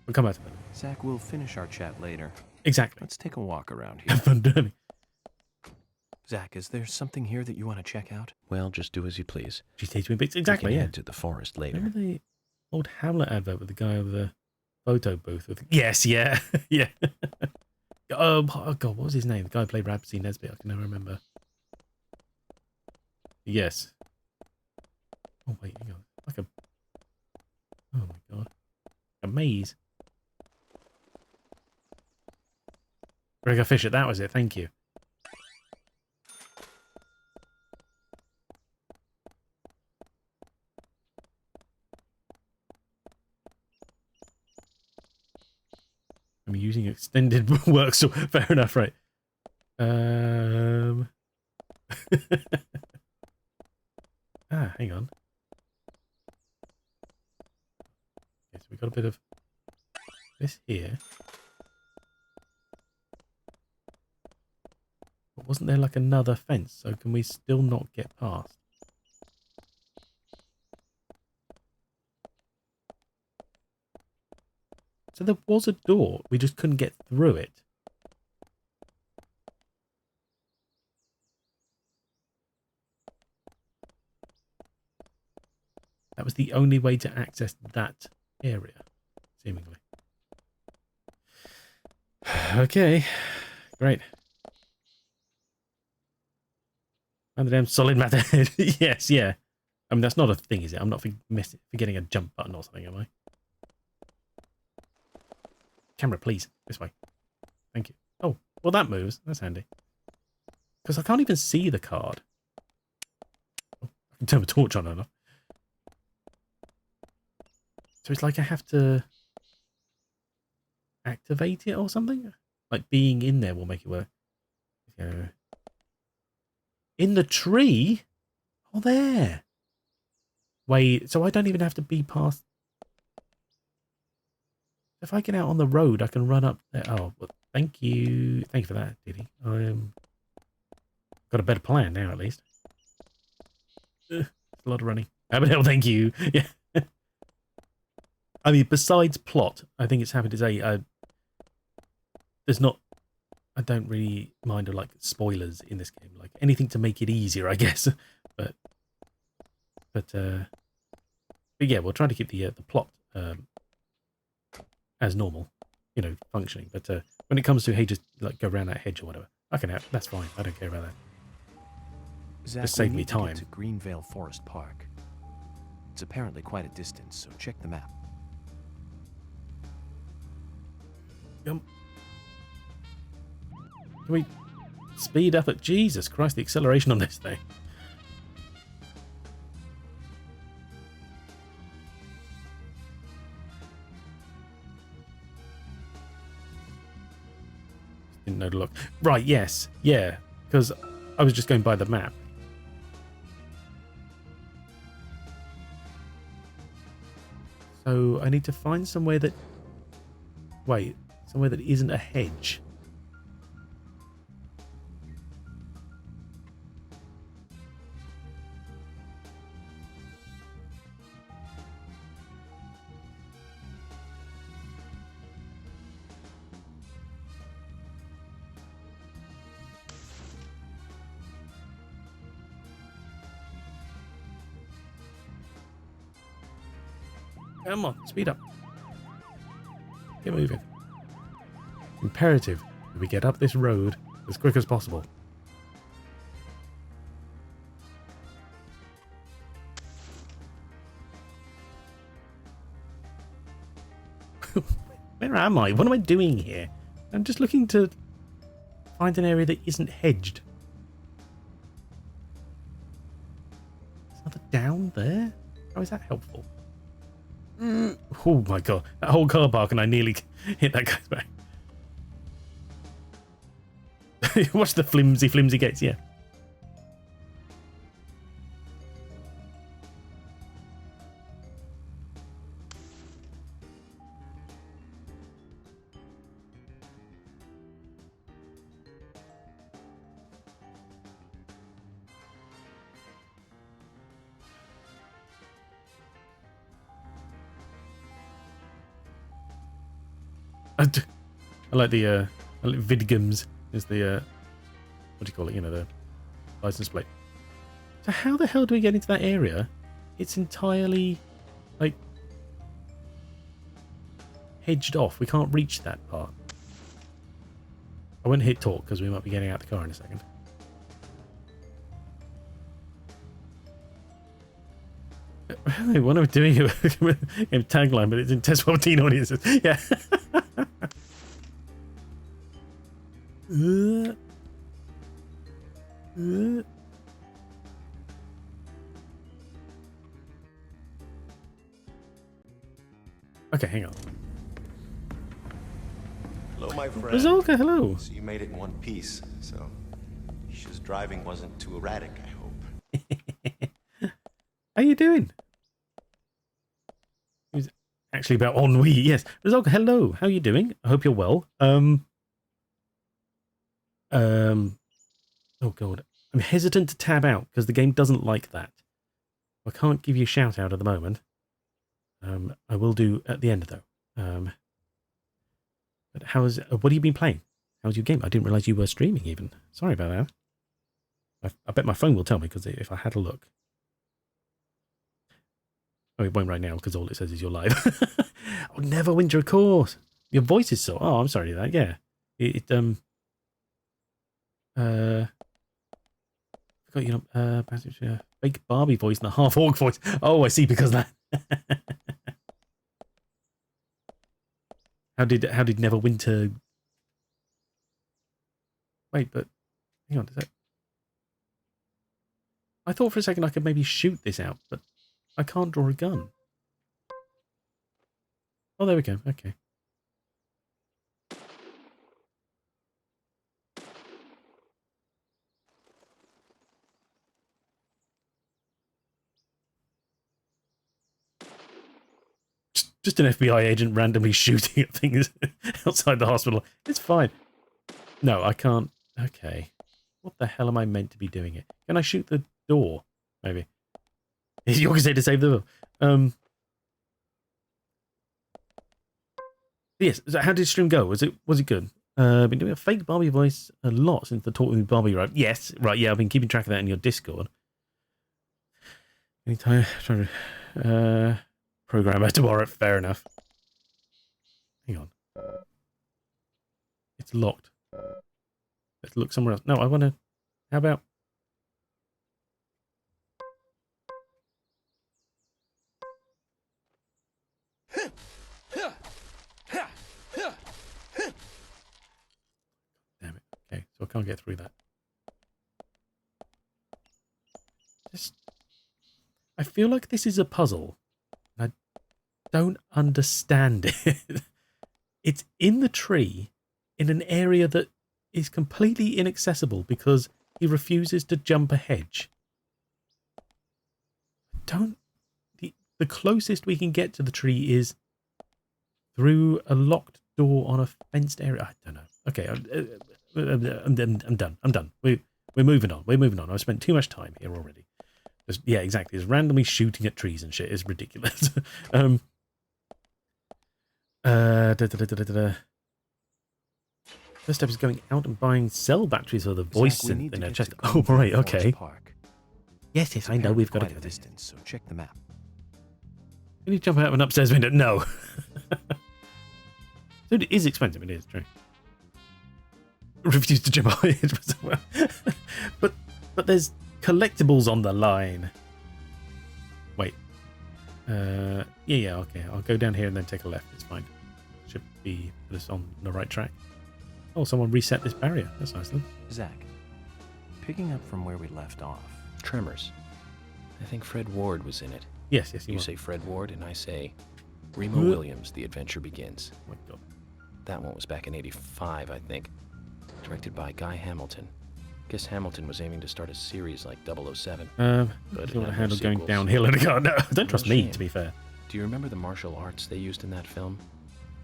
We'll come back to that. Zach, we'll finish our chat later. Exactly. Let's take a walk around here. Have fun doing. Zach, is there something here that you want to check out? Well, just do as you please. GTA Twin Peaks. Exactly, we can yeah. head to the forest later. Remember the old Hamlet advert with the guy with the photo booth? Yes, yeah. Yeah. Oh, God, what was his name? The guy who played Ramsey Nesbitt. I can never remember. Yes. Oh, wait, hang on. Like a... Oh, my God. A maze. Gregor Fisher, that was it. Thank you. I'm using extended work, so fair enough, right? Hang on. Yes, we got a bit of this here. But wasn't there like another fence? So can we still not get past? So there was a door, we just couldn't get through it. That was the only way to access that area, seemingly. Okay, great. And the damn solid matter head. Yes, yeah. I mean, that's not a thing, is it? I'm not forgetting a jump button or something, am I? camera, please. This way. Thank you. Oh, well, that moves. That's handy. Because I can't even see the card. Oh, I can turn the torch on and off. So it's like I have to activate it or something? Like being in there will make it work. Go. In the tree? Oh, there. Wait, so I don't even have to be past... If I get out on the road, I can run up there. Oh, well, thank you. Thank you for that, Diddy. Got a better plan now, at least. It's a lot of running. Abigail, thank you. Yeah. I mean, besides plot, I think it's happy to say there's not... I don't really mind like spoilers in this game. Like anything to make it easier, I guess. But yeah, we'll try to keep the plot as normal, you know, functioning. But when it comes to, hey, just like go around that hedge or whatever, I can have, that's fine. I don't care about that. Zach, Just save we me need to get time. to Greenvale Forest Park. It's apparently quite a distance, so check the map. Can we speed up at Jesus Christ, the acceleration on this thing. Didn't know to look. Right, yes. Yeah, because I was just going by the map. So I need to find somewhere that... Wait, somewhere that isn't a hedge. Come on, speed up. Get moving. Imperative that we get up this road as quick as possible. Where am I? What am I doing here? I'm just looking to find an area that isn't hedged. Is that down there? How is that helpful? Oh my god, that whole car park and I nearly hit that guy's back. Watch the flimsy gates, yeah. I like the Vidgums is the what do you call it? You know, the license plate. So how the hell do we get into that area? It's entirely like hedged off. We can't reach that part. I won't hit talk because we might be getting out the car in a second. What am I doing in tagline? But it's in Test 14 audiences. Yeah. Okay, hang on. Hello, my friend. Rizalka, hello. So you made it in one piece. So Isha's driving wasn't too erratic, I hope. How you doing? It was actually about ennui. Yes, Rizalka, hello. How you doing? I hope you're well. Oh god, I'm hesitant to tab out because the game doesn't like that. I can't give you a shout out at the moment. I will do at the end though. But how's what have you been playing? How's your game? I didn't realize you were streaming even. Sorry about that. I bet my phone will tell me because if I had a look. Oh, it won't right now because all it says is you're live. Oh, Neverwinter, of course. Your voice is so. Oh, I'm sorry to that. Yeah, forgot you know fake Barbie voice and a half orc voice. Oh, I see because of that. How did Neverwinter? Wait, but hang on. Is that? I thought for a second I could maybe shoot this out, but I can't draw a gun. Oh, there we go. Okay. Just an FBI agent randomly shooting at things outside the hospital. It's fine. No, I can't. Okay. What the hell am I meant to be doing it? Can I shoot the door? Maybe. You're going to say to save the door. Yes. So how did stream go? Was it good? Been doing a fake Barbie voice a lot since the Talk with Barbie, right? Yes. Right. Yeah. I've been keeping track of that in your Discord. Anytime. Programmer tomorrow. Fair enough. Hang on. It's locked. Let's look somewhere else. No, I want to... How about... Damn it. Okay, so I can't get through that. I feel like this is a puzzle. I don't understand it. It's in the tree in an area that is completely inaccessible because he refuses to jump a hedge. The closest we can get to the tree is through a locked door on a fenced area. I don't know. Okay, I'm done. I'm done. We're moving on. We're moving on. I've spent too much time here already. Yeah, exactly. It's randomly shooting at trees and shit is ridiculous. First step is going out and buying cell batteries for the voice synth in a chest. Oh, right, okay. Yes, I know we've got to do this. So check the map. Can you jump out of an upstairs window? No. Dude, it is expensive. It is true. Refuse to jump out of it. but collectibles on the line. Wait. Yeah, okay. I'll go down here and then take a left. It's fine. Should be put us on the right track. Oh, someone reset this barrier. That's nice of them. Zach, picking up from where we left off. Tremors. I think Fred Ward was in it. Yes, You say Fred Ward, and I say Remo Williams, The Adventure Begins. Oh my God. That one was back in '85, I think. Directed by Guy Hamilton. Guess Hamilton was aiming to start a series like 007. But it had handle going downhill in a car. No, don't trust me, to be fair. Do you remember the martial arts they used in that film?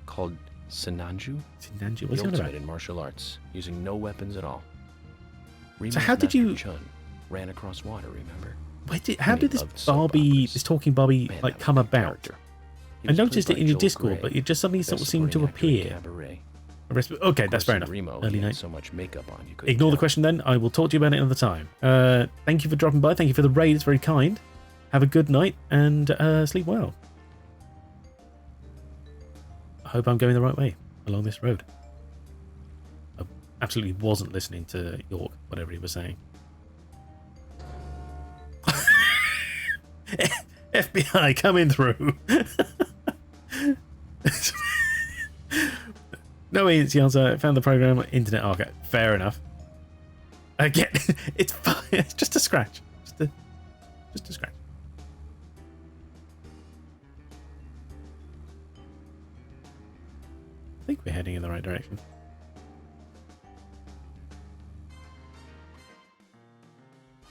Called Sinanju? Sinanju? What's the it about? ultimate in martial arts, using no weapons at all. So how did you... Chun ran across water, remember? How did this Barbie, this talking Barbie, like come about? I noticed it in your Discord, but it just suddenly sort of seemed to appear. Okay, that's fair enough. Early night. So much makeup on, you Ignore the question then. I will talk to you about it another time. Thank you for dropping by. Thank you for the raid. It's very kind. Have a good night and sleep well. I hope I'm going the right way along this road. I absolutely wasn't listening to York, whatever he was saying. FBI coming through. No agency answer. I found the program on Internet Archive. Fair enough. Again, it's fine. It's just a scratch. Just a scratch. I think we're heading in the right direction.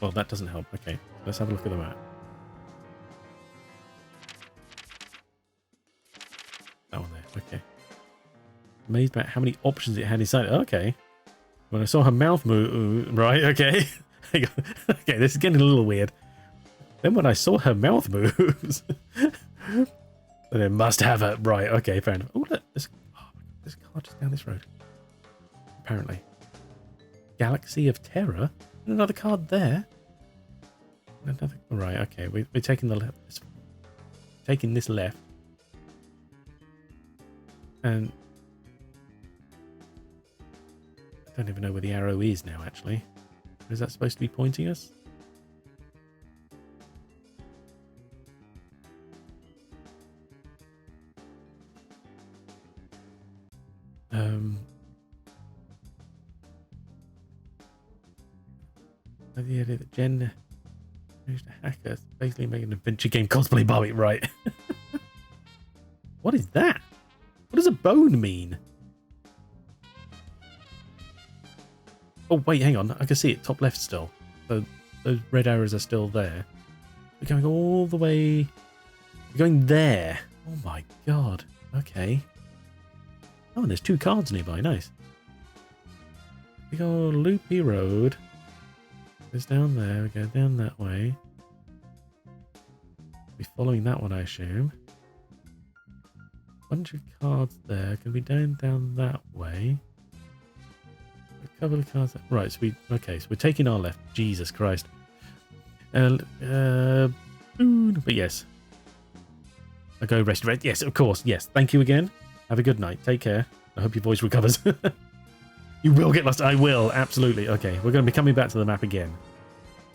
Well, that doesn't help. Okay, let's have a look at the map. That one there. Okay. Amazed about how many options it had inside. Okay. When I saw her mouth move, right? Okay. Okay, this is getting a little weird. Then when I saw her mouth moves, then it must have a right. Okay, fair enough. Oh, look, there's a car just down this road. Apparently, Galaxy of Terror. And another card there. Another. Right. Okay, we're taking the left. Taking this left. And I don't even know where the arrow is now, actually. Is that supposed to be pointing us? The idea that Jen managed to hack us, basically make an adventure game cosplay Barbie, right? What is that? What does a bone mean? Oh, wait, hang on. I can see it top left still. So those red arrows are still there. We're going all the way... We're going there. Oh my god. Okay. Oh, and there's 2 cards nearby. Nice. We go loopy road. Goes down there. We go down that way. Be following that one, I assume. Bunch of cards there. Can we down that way? A couple of cards. Right. So we're taking our left. Jesus Christ. But yes. I go rest. Yes, of course. Yes. Thank you again. Have a good night. Take care. I hope your voice recovers. You will get lost. I will. Absolutely. Okay. We're going to be coming back to the map again.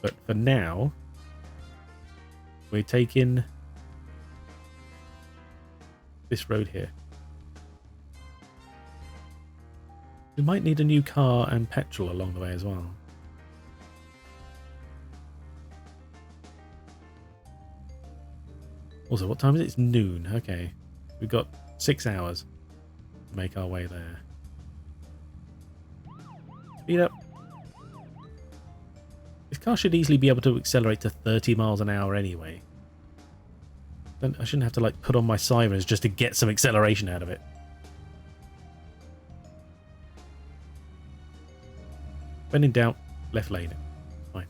But for now, we're taking this road here. We might need a new car and petrol along the way as well. Also, what time is it? It's noon. Okay. We've got 6 hours to make our way there. Speed up. This car should easily be able to accelerate to 30 miles an hour anyway. Then I shouldn't have to like put on my sirens just to get some acceleration out of it. When in doubt, left lane it. Fine.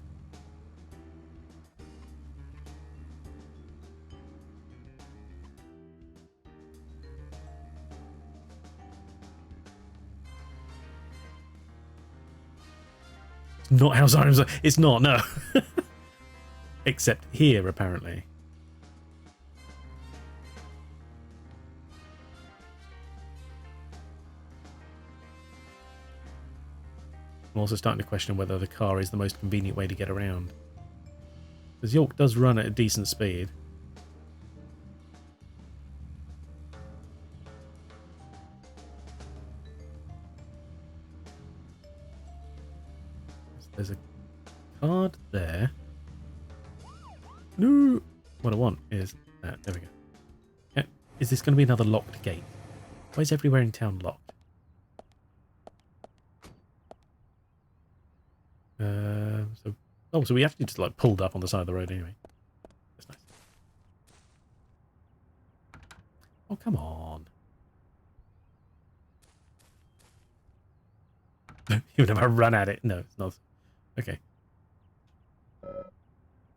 It's not how sirens are. It's not, no. Except here, apparently. I'm also starting to question whether the car is the most convenient way to get around. Because York does run at a decent speed. There's a card there. No! What I want is that. There we go. Yeah. Is this going to be another locked gate? Why is everywhere in town locked? So we actually just like pulled up on the side of the road anyway. That's nice. Oh, come on. Even if I run at it. No, it's not. Okay.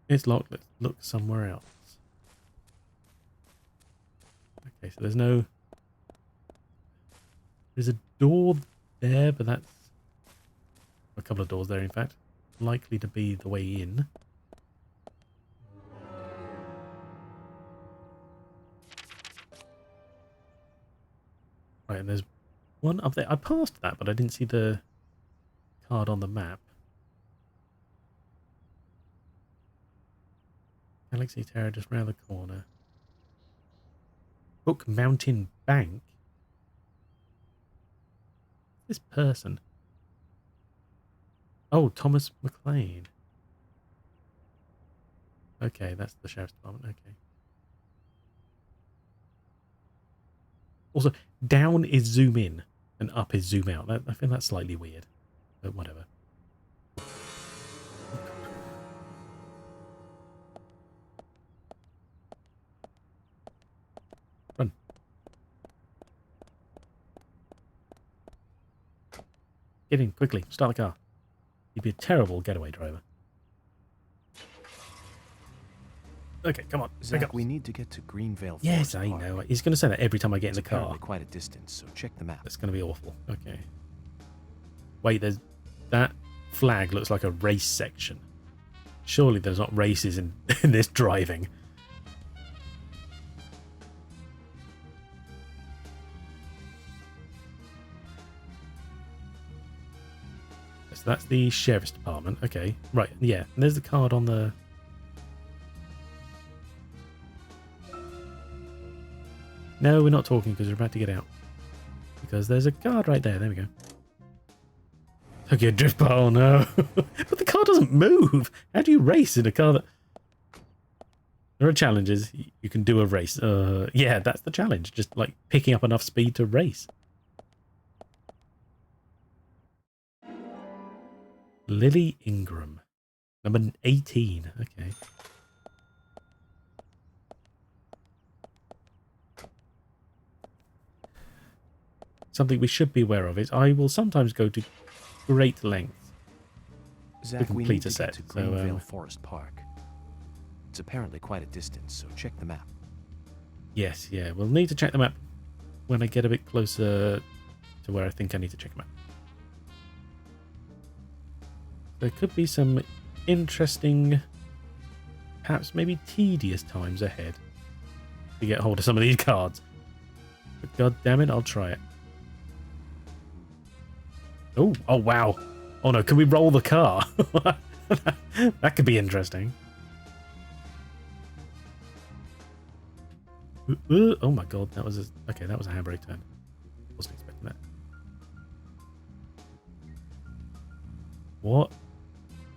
It's locked. Let's look somewhere else. Okay, so there's no... There's a door there, but that's... A couple of doors there, in fact. Likely to be the way in. Right, and there's one up there. I passed that, but I didn't see the card on the map. Galaxy Tower just round the corner. Book Mountain Bank? This person. Oh, Thomas McLean. Okay, that's the sheriff's department. Okay. Also, down is zoom in and up is zoom out. I feel that's slightly weird, but whatever. Run. Get in quickly. Start the car. You'd be a terrible getaway driver. Okay, come on. Zach, we need to get to Greenvale. Yes, I know. He's going to say that every time I get in the car. Apparently quite a distance, so check the map. That's going to be awful. Okay. Wait, there's that flag looks like a race section. Surely there's not races in this driving. So that's the sheriff's department. Okay, right, yeah. And there's the card on the... No, we're not talking because we're about to get out. because there's a card right there. There we go. Tokyo Drift Bar, oh no. But the car doesn't move. How do you race in a car that... There are challenges. You can do a race. Yeah, that's the challenge. Just like picking up enough speed to race. Lily Ingram. Number 18. Okay. Something we should be aware of is I will sometimes go to great lengths Zach, to complete we need a to set. get to So, Greenvale Forest Park. It's apparently quite a distance, so check the map. yes, yeah, we'll need to check the map when I get a bit closer to where I think I need to check the map. There could be some interesting, perhaps maybe tedious times ahead to get hold of some of these cards. But god damn it, I'll try it. Oh wow. Oh no, can we roll the car? That could be interesting. Oh my god, that was a handbrake turn. Wasn't expecting that. What?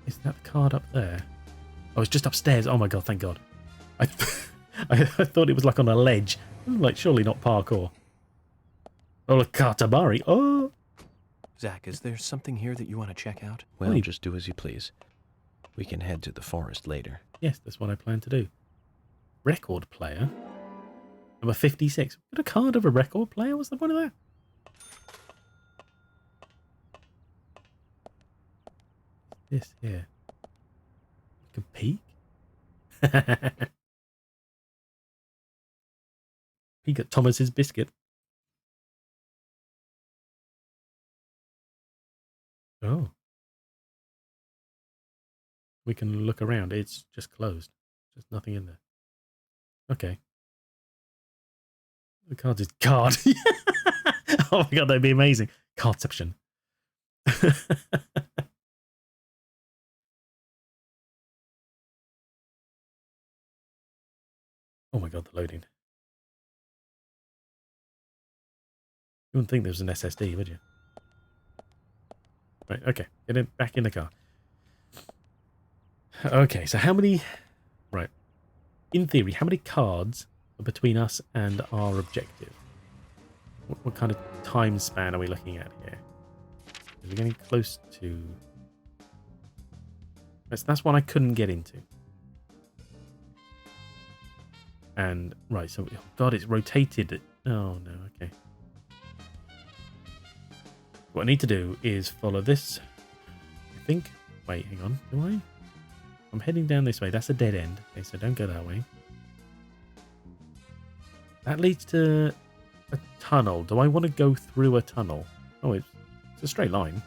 Is that the card up there? Oh, it's just upstairs. Oh my god, thank god. I thought it was like on a ledge. Like, surely not parkour. Oh, look, Katamari. Oh! Zach, is there something here that you want to check out? Well, just do as you please. We can head to the forest later. Yes, that's what I plan to do. Record player? Number 56. Got a card of a record player? What's the point of that? This here. You can peek? Peek at Thomas's biscuit. Oh. We can look around. It's just closed. There's nothing in there. Okay. The card is card. Oh my god, that'd be amazing. Cardception. Oh my god, the loading. You wouldn't think there was an SSD, would you? Right, okay. Get it back in the car. Okay, so how many... Right. In theory, how many cards are between us and our objective? What kind of time span are we looking at here? Are we getting close to... That's one I couldn't get into. And, right, so... Oh god, it's rotated. Oh, no, okay. What I need to do is follow this. I think... Wait, hang on. Do I? I'm heading down this way. That's a dead end. Okay, so don't go that way. That leads to a tunnel. Do I want to go through a tunnel? Oh, it's a straight line.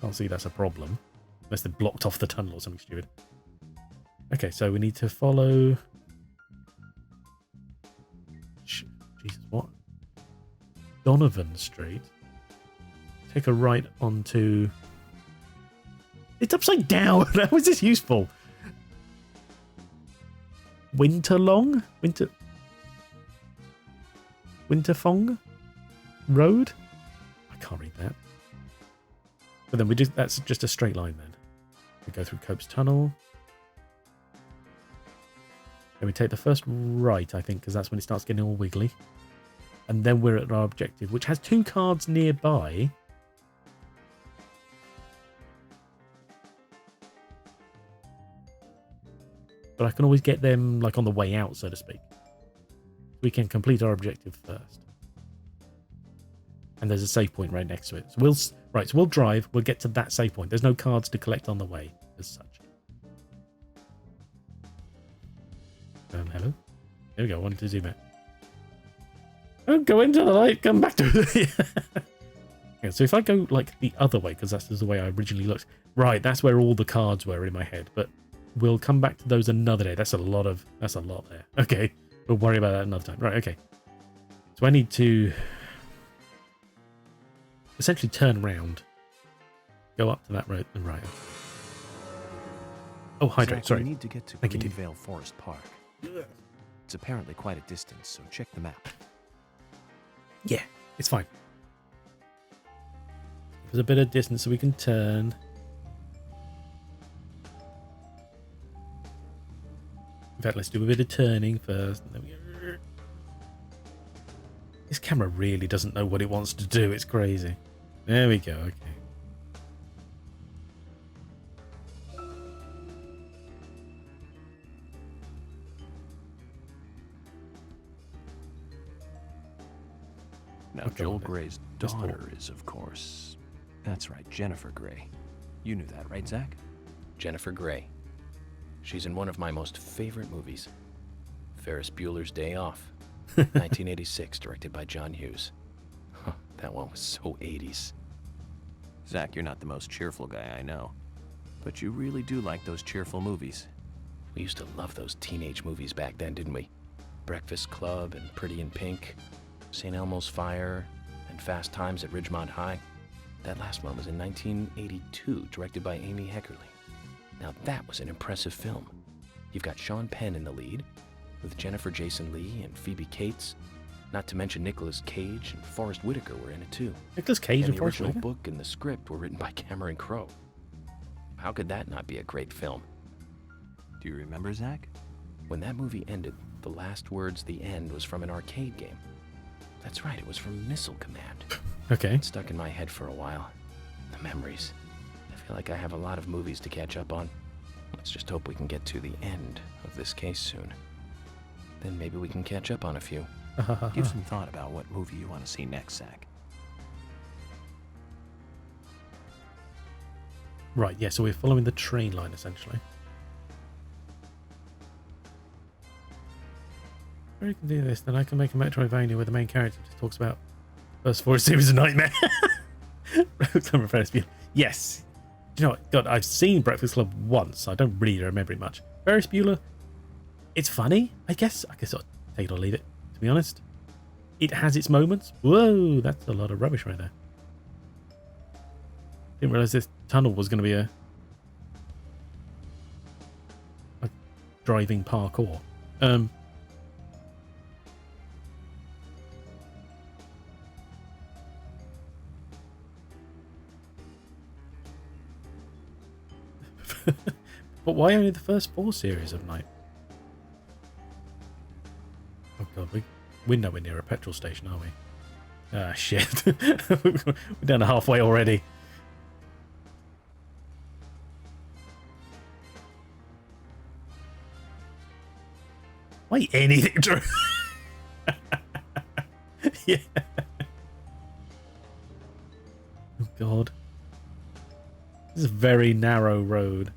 Can't see that's a problem. Unless they blocked off the tunnel or something stupid. Okay, so we need to follow... Jesus, what? Donovan Street. Take a right onto... It's upside down! How is this useful? Winterlong? Winterfong Road? I can't read that. But then that's just a straight line then. We go through Cope's Tunnel. Then we take the first right, I think, because that's when it starts getting all wiggly. And then we're at our objective, which has 2 cards nearby. But I can always get them like on the way out, so to speak. We can complete our objective first. And there's a save point right next to it. So we'll drive, we'll get to that save point. There's no cards to collect on the way as such. Hello? There we go, I wanted to zoom out. Don't go into the light, come back to it. Yeah, so if I go like the other way, because that's the way I originally looked. Right, that's where all the cards were in my head, but we'll come back to those another day. That's a lot there. Okay, we'll worry about that another time. Right, okay. So I need to essentially turn around, go up to that road and right. Oh, hydrate, Zach, sorry. We need to get to Thank you, Greenvale Forest Park. It's apparently quite a distance, so check the map. Yeah, It's fine. There's a bit of distance so we can turn. In fact, let's do a bit of turning first. There we go. This camera really doesn't know what it wants to do. It's crazy. There we go. Okay. Now, Joel Gray's daughter is, of course... That's right, Jennifer Grey. You knew that, right, Zach? Jennifer Grey. She's in one of my most favorite movies, Ferris Bueller's Day Off, 1986, directed by John Hughes. Huh, that one was so 80s. Zach, you're not the most cheerful guy I know, but you really do like those cheerful movies. We used to love those teenage movies back then, didn't we? Breakfast Club and Pretty in Pink, St. Elmo's Fire, and Fast Times at Ridgemont High. That last one was in 1982, directed by Amy Heckerling. Now that was an impressive film. You've got Sean Penn in the lead, with Jennifer Jason Leigh and Phoebe Cates, not to mention Nicolas Cage and Forrest Whitaker were in it too. Nicolas Cage and the Forrest original Whitaker? book and the script were written by Cameron Crowe. How could that not be a great film? Do you remember, Zach? When that movie ended, the last words, "the end," was from an arcade game. That's right, it was from Missile Command. Okay. It stuck in my head for a while. The memories. I feel like I have a lot of movies to catch up on. Let's just hope we can get to the end of this case soon. Then maybe we can catch up on a few. Give some thought about what movie you want to see next, Zach. Right, yeah, so we're following the train line, essentially. If we can do this, then I can make a Metroidvania where the main character just talks about first four series of Nightmare. Yes. Do you know what? God, I've seen Breakfast Club once. I don't really remember it much. Ferris Bueller, it's funny, I guess. I guess I'll take it or leave it, to be honest. It has its moments. Whoa, that's a lot of rubbish right there. Didn't realize this tunnel was going to be a driving parkour. But why only the first 4 series of Night? Oh god, we're nowhere near a petrol station, are we? Ah, shit. We're down to halfway already. Why anything, Drew? Yeah. Oh god. This is a very narrow road.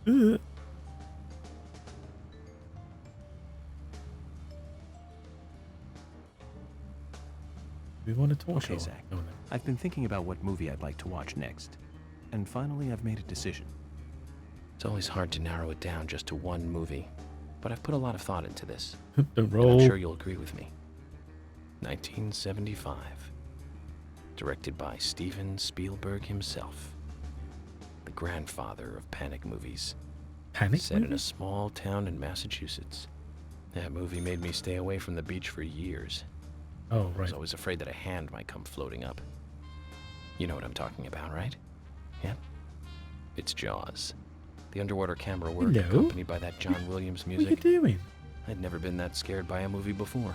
Ugh. We want to talk. Okay, Zach. Oh, no. I've been thinking about what movie I'd like to watch next. And finally, I've made a decision. It's always hard to narrow it down just to one movie, but I've put a lot of thought into this. Don't And roll. I'm sure you'll agree with me. 1975. Directed by Steven Spielberg himself. The grandfather of panic movies. Panic Set in a movies? small town in Massachusetts. That movie made me stay away from the beach for years. Oh, I was right. always afraid that a hand might come floating up. You know what I'm talking about, right? Yep. It's Jaws. The underwater camera work Hello? accompanied by that John Williams What are you music. doing? I'd never been that scared by a movie before.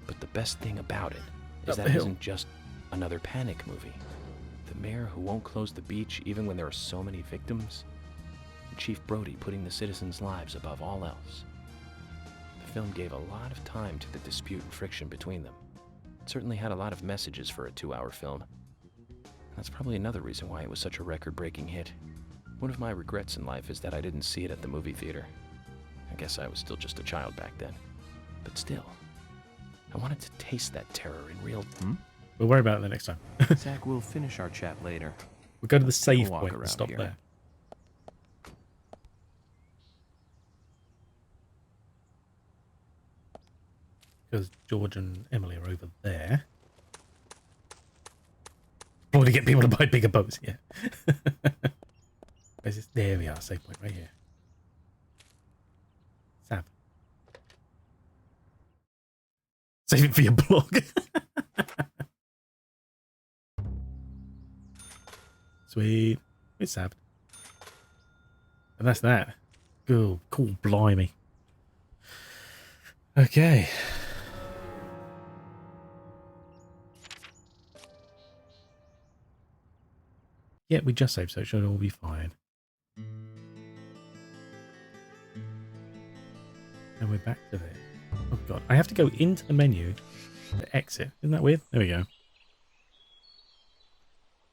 But the best thing about it is Up that the it hill. isn't just another panic movie. The mayor who won't close the beach even when there are so many victims. And Chief Brody putting the citizens' lives above all else. The film gave a lot of time to the dispute and friction between them. It certainly had a lot of messages for a 2-hour film. That's probably another reason why it was such a record-breaking hit. One of my regrets in life is that I didn't see it at the movie theater. I guess I was still just a child back then. But still, I wanted to taste that terror in real... We'll worry about it the next time. Zach, we'll finish our chat later. We'll go to the safe walk point and around stop here. there. Because George and Emily are over there. Probably to get people to buy bigger boats, yeah. Where's this? There we are, safe point right here. Sav. Save it for your blog. Sweet. It's sad. And that's that. Cool. Cool. Blimey. Okay. Yeah, we just saved, so it should all be fine. And we're back to there. Oh god, I have to go into the menu to exit. Isn't that weird? There we go.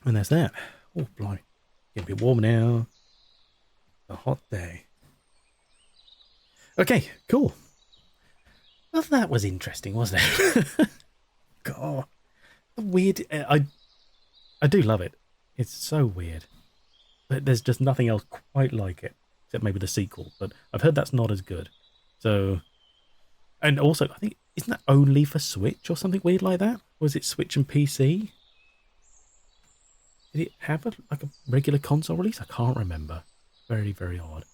And there's that. Oh, blimey. Getting a bit warmer now. A hot day. Okay, cool. Well, that was interesting, wasn't it? God. Weird. I do love it. It's so weird. But there's just nothing else quite like it. Except maybe the sequel. But I've heard that's not as good. So... And also, I think, isn't that only for Switch or something weird like that? Or is it Switch and PC? Did it have a regular console release? I can't remember. Very, very odd.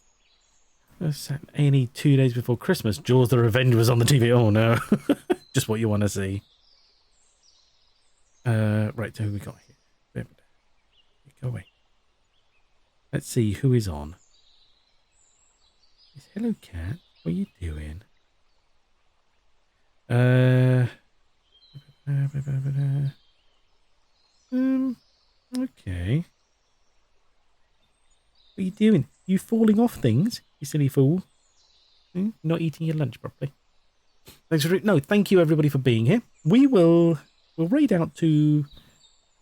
Any 2 days before Christmas, Jaws the Revenge was on the TV. Oh no. Just what you want to see. Right, so who we got here? Go away. Let's see who is on. Hello, cat. What are you doing? Okay. What are you doing? You falling off things, you silly fool. Not eating your lunch properly. Thanks for no, thank you everybody for being here. We'll raid out to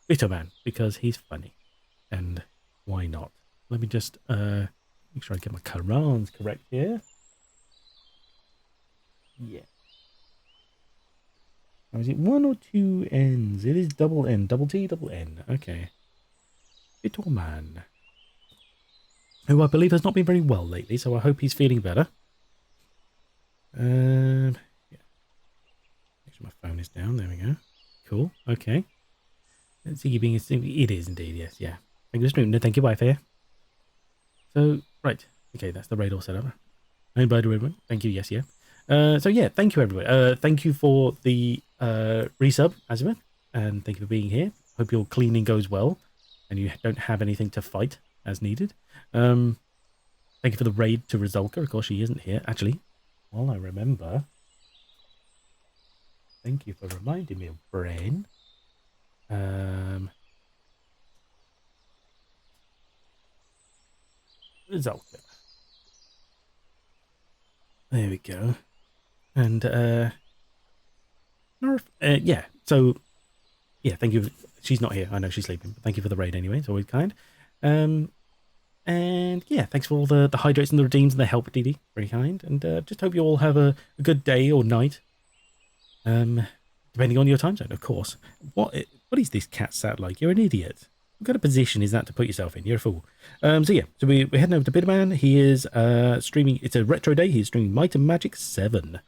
Bitterman because he's funny. And why not? Let me just make sure I get my Qurans correct here. Yeah. Or is it 1 or 2 N's? It is double N. Double T, double N. Okay. Bitterman. Who I believe has not been very well lately, so I hope he's feeling better. Yeah. Make sure my phone is down. There we go. Cool. Okay. Let's see you being it is indeed, yes, yeah. Thank you, stream. No, thank you, Wi-Fi. So, right. Okay, that's the raid all set up. And by the way, thank you, yes, yeah. So yeah, thank you everybody. Thank you for the resub, Azimuth, and thank you for being here. Hope your cleaning goes well and you don't have anything to fight as needed. Thank you for the raid to Rizulka. Of course, she isn't here. Actually, while I remember, thank you for reminding me of Brain. Rizulka. There we go. And yeah, so yeah, thank you. She's not here. I know she's sleeping, but thank you for the raid anyway. It's always kind. And yeah, thanks for all the hydrates and the redeems and the help, Didi. Very kind. And just hope you all have a good day or night. Depending on your time zone, of course. What is this cat sat like? You're an idiot. What kind of position is that to put yourself in? You're a fool. So yeah, so we're heading over to Bitterman. He is streaming. It's a retro day. He's streaming Might and Magic 7.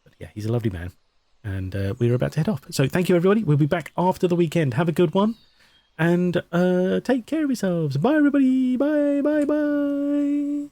But yeah, he's a lovely man. And we're about to head off. So thank you, everybody. We'll be back after the weekend. Have a good one. And take care of yourselves. Bye, everybody. Bye, bye, bye.